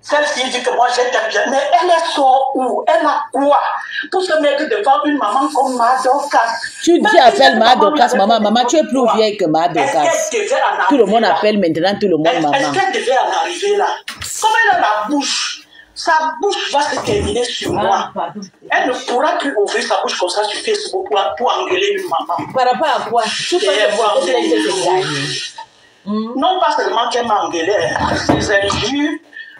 Celle qui dit que moi j'étais bien, mais elle est sort où? Elle a quoi? Pour se mettre devant une maman comme Madokas. Tu appelles Madokas, maman. Maman, tu es plus vieille que Madokas. Tout le monde appelle maintenant tout le monde maman. Est-ce qu'elle devait en arriver là? Comme elle a la bouche, sa bouche va se terminer sur moi. Elle ne pourra plus ouvrir sa bouche comme ça sur Facebook pour engueuler une maman. Par rapport à quoi? Tu non pas seulement qu'elle m'a engueulé, ses injures.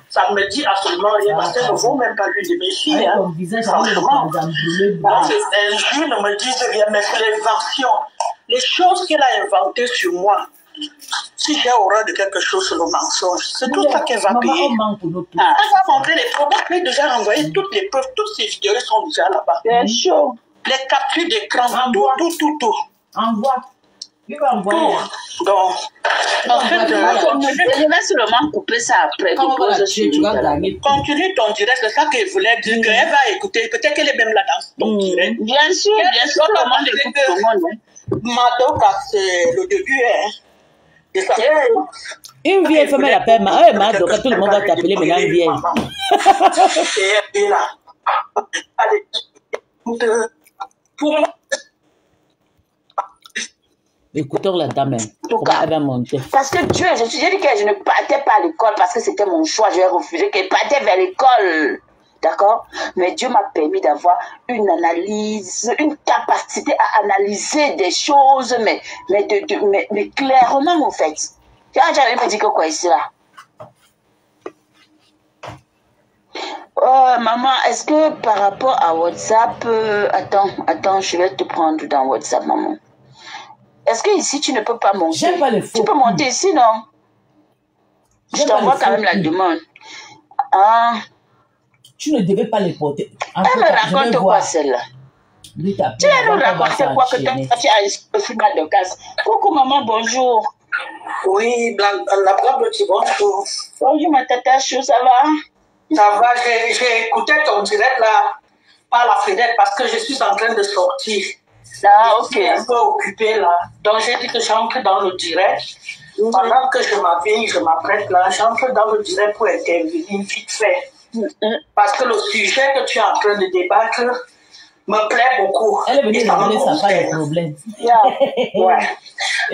Ça ne me dit absolument rien parce qu'elle ne vaut même pas lui de mes filles. Franchement. Donc, ces injures ne me disent rien, mais c'est les inventions. Les choses qu'elle a inventées sur moi. Si j'ai horreur de quelque chose sur le mensonge, c'est tout ça qu'elle va payer. Elle va montrer les preuves. Elle a déjà envoyé toutes les preuves. Toutes ces vidéos sont déjà là-bas. C'est chaud. Les captures d'écran, tout. Envoie. Il va envoyer. Donc, en fait, je vais seulement couper ça après. Continue ton direct, c'est ça qu'elle voulait dire, qu'elle va écouter. Peut-être qu'elle est même là dans ton direct. Bien sûr, tout le monde écoute tout le monde. Madoka, c'est le début, de sa... Une vieille femme, elle appelle Madoka, tout le monde va t'appeler maintenant une vieille. Et elle est là. Allez, pour moi, écoutons la dame. Comment elle va monter? Parce que Dieu, j'ai dit que je ne partais pas à l'école parce que c'était mon choix. Je vais refuser qu'elle partait vers l'école. D'accord? Mais Dieu m'a permis d'avoir une analyse, une capacité à analyser des choses, mais clairement, en fait. J'avais me dit que quoi ici, là? Maman, est-ce que par rapport à WhatsApp... Attends, je vais te prendre dans WhatsApp, maman. Est-ce que ici tu ne peux pas monter? J'aime pas les faux. Tu peux monter ici, non? Je t'envoie quand même la demande. Ah. Tu ne devais pas les porter. Elle me raconte quoi celle-là? Tu vas nous raconter quoi que tu as un mal de casse? Coucou maman, bonjour. Oui, la blague de bonjour. Bonjour ma tata chou, ça va? Ça va, j'ai écouté ton direct là par la fenêtre parce que je suis en train de sortir. Ah, ok. Je suis un peu occupée là. Donc j'ai dit que j'entre dans le direct. Pendant que je m'habille, je m'apprête là, j'entre dans le direct pour intervenir vite fait. Parce que le sujet que tu es en train de débattre me plaît beaucoup. Elle est venue demander ça, pas de problème. Ouais.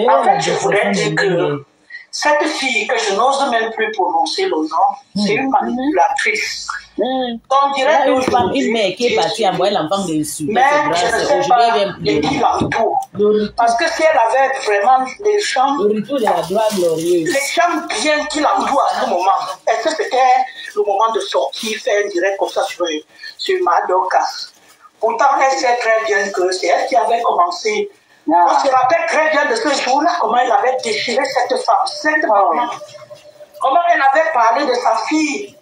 En fait, je voulais dire que Cette fille que je n'ose même plus prononcer le nom, c'est une manipulatrice. On dirait une mère qui est partie à moi l'enfant de l'insulte. Mais je ne sais pas de qui l'entoure. Parce que si elle avait vraiment les gens, les gens bien qui l'entourent à ce moment, est-ce que c'était le moment de sortir, faire un direct comme ça sur Madokas? Pourtant, elle sait très bien que c'est elle qui avait commencé. On se rappelle très bien de ce jour-là, comment elle avait déchiré cette femme, cette maman. Comment elle avait parlé de sa fille.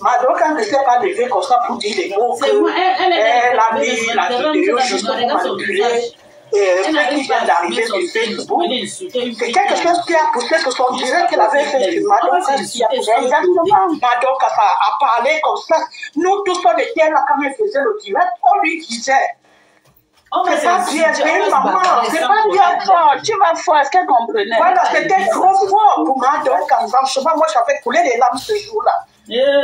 Madoka ne s'est pas levée comme ça pour dire les mots qu'elle a mis la vidéo juste pour manipuler. Ce qui vient d'arriver sur Facebook, c'est quelque chose qui a poussé que son direct qu'elle avait fait sur Madoka, qui a poussé exactement. Madoka a parlé comme ça. Nous tous on était là quand elle faisait le direct, on lui disait. C'est pas bien, maman, c'est pas bien. Tu vas voir ce qu'elle comprenait. Voilà, c'était trop fort pour Madoka. Franchement, moi j'avais coulé les larmes ce jour-là.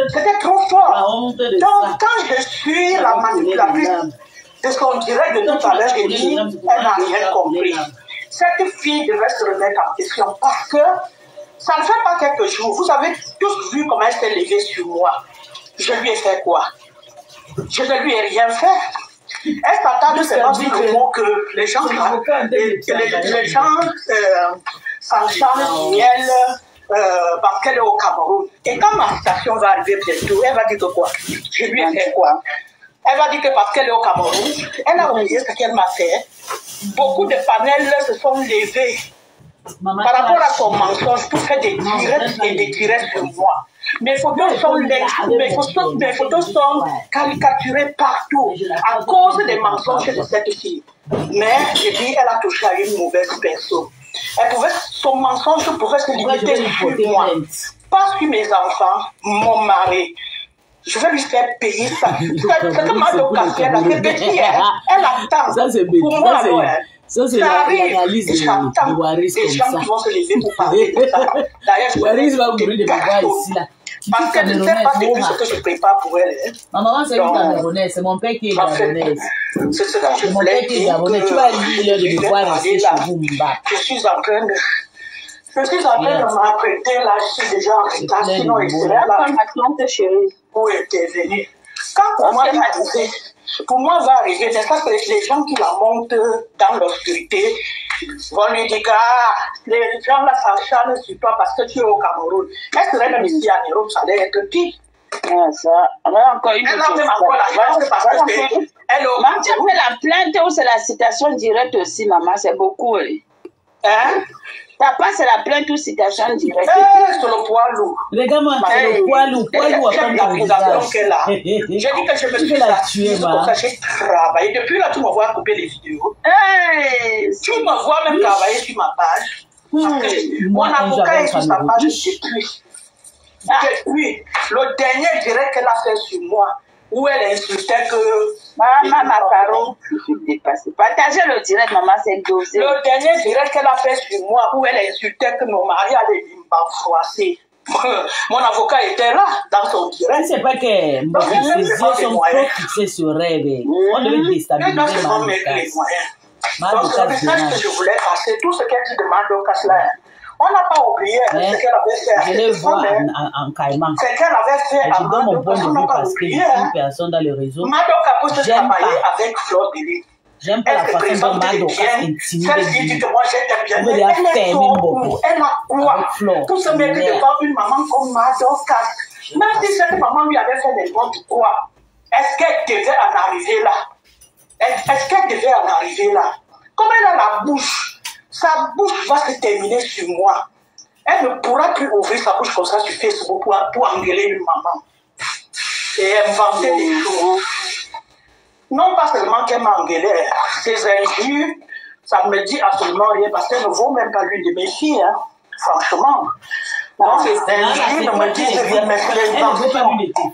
C'était trop fort. Donc, quand je suis la manipulatrice de son direct de tout à l'heure, j'ai dit, elle n'a rien compris. Cette fille devait se remettre en question parce que ça ne fait pas quelques jours. Vous avez tous vu comment elle s'est levée sur moi. Je lui ai fait quoi? Je ne lui ai rien fait. Elle s'attend seulement sur le mot que les gens s'enchantent miel. Parce qu'elle est au Cameroun. Et quand ma station va arriver bientôt, elle va dire que quoi? Je lui ai fait quoi? Elle va dire que parce qu'elle est au Cameroun, elle a oublié ce qu'elle m'a fait. Beaucoup de panels se sont levés par rapport à son mensonge pour faire des directs et des directs sur moi. Mes photos sont caricaturées partout à cause des mensonges de cette fille. Mais je dis, elle a touché à une mauvaise personne. Son mensonge pouvait se limiter sur moi, pas sur mes enfants, mon mari. Je vais lui faire payer ça. C'est que Madoka fait, elle a fait petit, elle attend. Ça, c'est pour moi, ça, c'est l'analyse de Waris comme ça. Les gens qui vont se lever pour parler de ça. D'ailleurs, Waris va ouvrir des bagages ici, là. Parce qu'elle ne sait pas depuis ce que je prépare pour elle. Ma maman, c'est une Camerounaise. C'est mon père qui est Camerounaise. C'est ce que je voulais dire. Tu vas dire de devoir rester chez vous, Mba. Je suis en train de m'apprêter là. Je suis déjà en retard. Sinon, il serait là pour intervenir. Quand pour moi va arriver, c'est ça que les gens qui la montent dans l'obscurité vont lui dire que les gens là s'acharnent sur toi parce que tu es au Cameroun. Elle serait même ici en Europe, ça allait être pire. Ça, on a encore une chose. Elle a encore la chance parce que elle est au Cameroun. Tu as fait la plainte ou c'est la citation directe aussi, maman, c'est beaucoup. Hein? T'as pas, c'est la plainte ou citation directe. C'est le poids lourd. Regarde-moi, c'est le poids lourd. J'ai dit que je me suis tuée, pour ça j'ai travaillé. Depuis là, tu me vois couper les vidéos. Tu me vois même travailler sur ma page. Mon avocat est sur sa page depuis. Depuis le dernier direct qu'elle a fait sur moi, où elle insultait que... Maman, Caro, partagez le direct, maman, c'est dosé. Le dernier direct qu'elle a fait sur moi, où elle insultait que mon mari allait m'enfroisser. Mon avocat était là, dans son direct. C'est pas que ses yeux sont trop fixés sur elle. On devait déstabiliser donc, c'est le message que je voulais passer. Tout ce qu'elle dit de Madoka, là, on n'a pas oublié ce qu'elle avait fait. Je les vois en caïman. C'est qu'elle avait fait à je donne mon point de vue parce que une personne dans le réseau. Madoka peut se travailler avec Fleur Deli. J'aime pas la façon dont Madoka intimide. Celle-ci dit que moi j'étais bien. Elle a quoi pour se mettre devant une maman comme Madoka? Même si cette maman lui avait fait n'importe quoi, est-ce qu'elle devait en arriver là? Est-ce qu'elle devait en arriver là? Comme elle a la bouche, sa bouche va se terminer sur moi. Elle ne pourra plus ouvrir sa bouche comme ça sur Facebook pour engueuler une maman. Et inventer des choses. Non pas seulement qu'elle m'a engueulé, ces injures, ça ne me dit absolument rien parce qu'elle ne vaut même pas l'une de mes filles, hein, franchement. Donc ces injures ne me disent rien, mais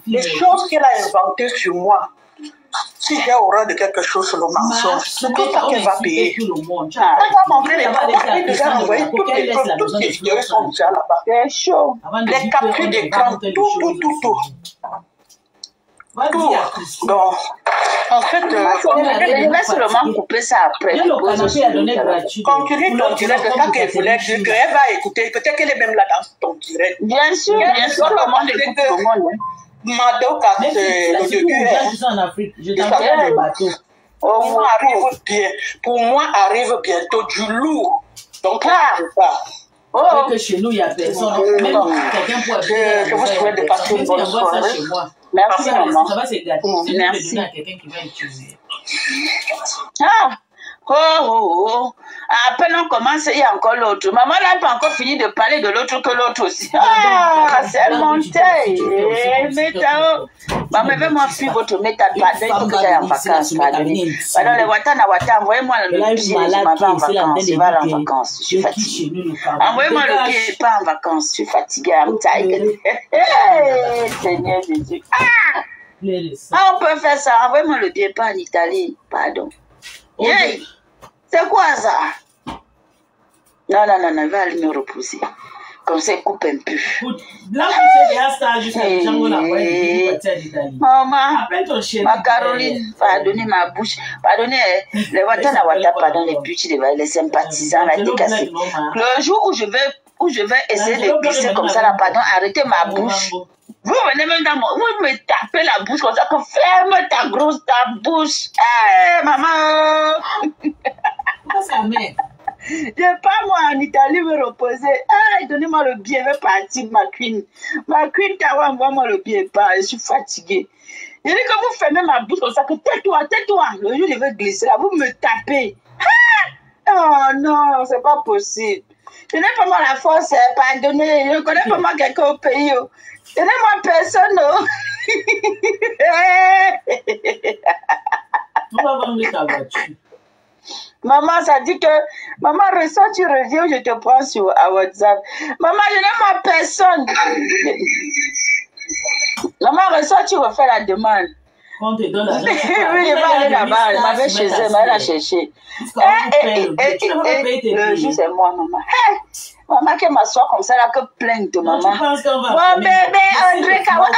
les choses qu'elle a inventées sur moi. Si j'ai horreur de quelque chose sur le mensonge, c'est tout ça qu'elle va payer. Elle va montrer les papiers, elle déjà envoyé toutes les vidéos sont déjà là-bas. C'est chaud. Les captures d'écran, tout. Donc, En fait, je vais seulement couper ça après. Continue ton direct, c'est ça qu'elle voulait dire, qu'elle va écouter. Peut-être qu'elle est même là dans ton direct. Bien sûr, tout le monde écoute tout le monde. Madoka, c'est le début. En Afrique, je t'envoie le bateau. Pour moi, arrive bientôt du lourd. Donc, Que chez nous, il n'y a personne. Même quelqu'un peut habiter. Je vous souhaite de passer une bonne soirée. Merci, maman. Ça va, c'est gratuit. Merci. C'est à quelqu'un qui va utiliser. À peine on commence, il y a encore l'autre. Maman n'a pas encore fini de parler de l'autre que l'autre aussi. C'est monté. Maman, vais-moi suivre votre méthode. Pardon, que j'aille en vacances. Pardon, les Wata, envoyez-moi le pied. Je m'en vais en vacances. Je vais aller en vacances. Je suis fatiguée. Envoyez-moi le pied. Je pars en vacances. Je suis fatiguée. I'm tired. Seigneur Jésus. On peut faire ça. Envoyez-moi le pied. Pas en Italie. Pardon. Hey, c'est quoi ça? Non, il va aller me repousser. Comme ça, il coupe un peu. Là, tu fais des stages jusqu'à Django, la maman, ma Caroline, pardonnez ma bouche. Pardonnez, les Watana, pardon, les petits, les sympathisants, la décassée. Le jour où je vais essayer de glisser comme ça, là, pardon, arrêtez ma bouche. Vous venez même dans mon... Vous me tapez la bouche comme ça, que ferme ta grosse bouche. Hé, maman. Pourquoi ça mère? Je pars moi en Italie me reposer. Hey, donnez-moi le billet, je vais partir, ma queen. Ma queen, envoie-moi le billet, je suis fatiguée. Je dis que vous fermez ma bouche comme ça, que tais-toi. Le jour où je vais glisser là, vous me tapez. Ah! Oh non, c'est pas possible. Je n'ai pas moi la force, pardonnez. Je ne connais pas moi quelqu'un au pays. Donnez-moi personne. On va vendre ta voiture. Maman, ça dit que, maman, reçois, tu reviens, je te prends sur WhatsApp. Maman, je n'ai pas personne. Maman, reçois, tu refais la demande. On te donne l'argent. Oui, je vais aller là-bas. Elle m'avait chez elle, elle a cherché. Le jour, c'est moi, maman. Maman, qu'elle m'assoit comme ça, là, que plainte, maman. Mon bébé, Audrey Kawa,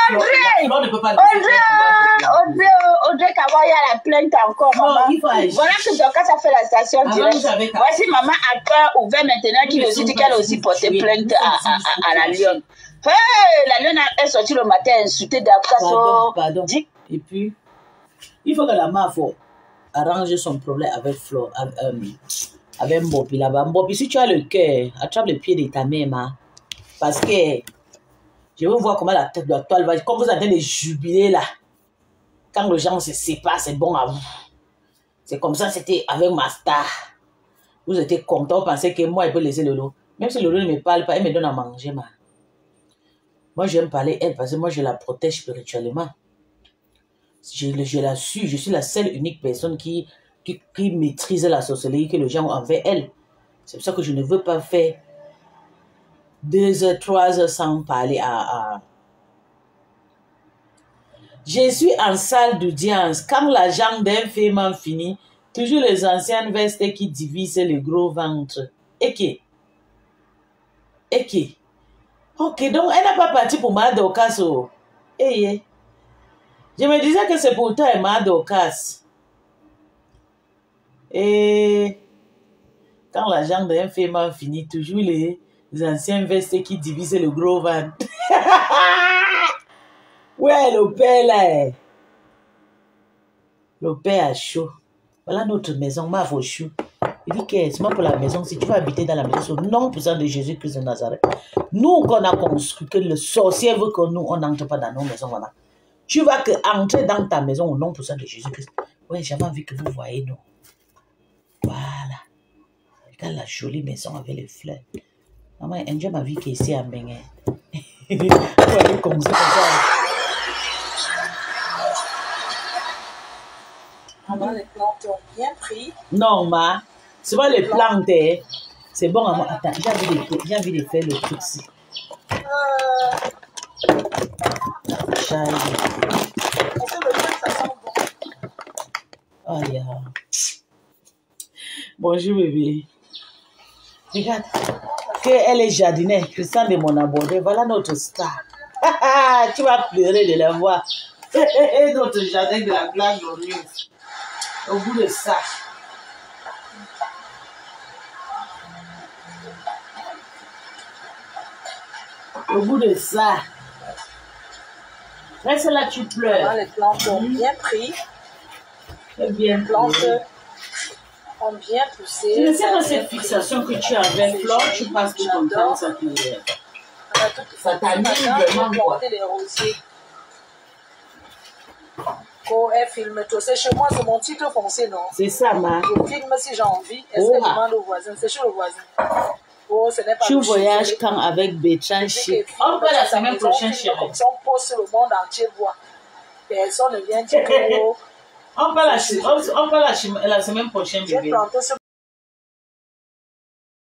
il y a la plainte encore, maman. Voilà que Doka, ça fait la station directe. Voici maman à cœur ouvert maintenant, qui aussi dit qu'elle a aussi porté plainte à la Lyon. La Lyon est sortie le matin, insultée d'Abkaso. Pardon. Et puis, il faut que la mère arrange son problème avec Flo, avec Mbopi là-bas. Mbopi, si tu as le cœur, attrape le pied de ta mère, parce que je veux voir comment la tête de la toile va. Comme vous êtes en train de jubiler là, quand les gens se séparent, c'est bon à vous. C'est comme ça, c'était avec ma star. Vous étiez content, vous pensez que moi, il peut laisser Lolo. Même si Lolo ne me parle pas, elle me donne à manger. Moi, j'aime parler elle parce que moi, je la protège spirituellement. Je la suis, je suis la seule unique personne qui maîtrise la sorcellerie que les gens ont envers elle. C'est pour ça que je ne veux pas faire 2 heures, 3 heures sans parler à... Je suis en salle d'audience. Quand la jambe d'un féminin finit, toujours les anciennes vestes qui divisent le gros ventre. Et qui? Ok, donc elle n'a pas parti pour Madokas. Eh, je me disais que c'est pour toi, Madokas. Et quand la jambe d'un féminin finit, toujours les anciennes vestes qui divisent le gros ventre. Ouais, le père là. Le père a chaud. Voilà notre maison, ma vaut chou. Il dit que c'est moi pour la maison. Si tu vas habiter dans la maison, c'est au nom puissant de Jésus-Christ de Nazareth. Nous, qu'on a construit, que le sorcier veut que nous, on n'entre pas dans nos maisons. Voilà. Tu vas entrer dans ta maison au nom puissant de Jésus-Christ. Ouais, j'avais envie que vous voyez nous. Voilà. Regarde la jolie maison avec les fleurs. Maman, enjoy ma vie qui est ici à Bengue. Ouais, comme ça. Maman, les plantes ont bien pris. Non, ma. C'est pas les plantes. C'est bon à moi. Attends, j'ai envie de faire le truc ici. Est-ce que le pain, ça sent bon? Oh, yeah. Bonjour, bébé. Regarde. Elle est jardinière. Christian de mon abordé. Voilà notre star. Tu vas pleurer de la voir. Et notre jardin de la glace glorieuse. Au bout de ça. Au bout de ça. Reste là, tu pleures. Les plantes ont bien pris. Bien plantes ont bien poussé. Je ne sais pas cette fixation que tu as avec Flore, tu passes tout ton temps, ça t'anime vraiment quoi. Les rosiers. Elle filme tout. C'est chez moi, c'est mon titre foncé, non? C'est ça, ma. Je filme si j'ai envie. Est-ce que je demande au voisin? C'est chez le voisin. Oh, ce n'est pas tu voyages quand avec Béchan chez. On peut la semaine prochaine chez elle. Si on poste le monde entier voit. Personne ne vient dire que. On peut la semaine prochaine, bébé.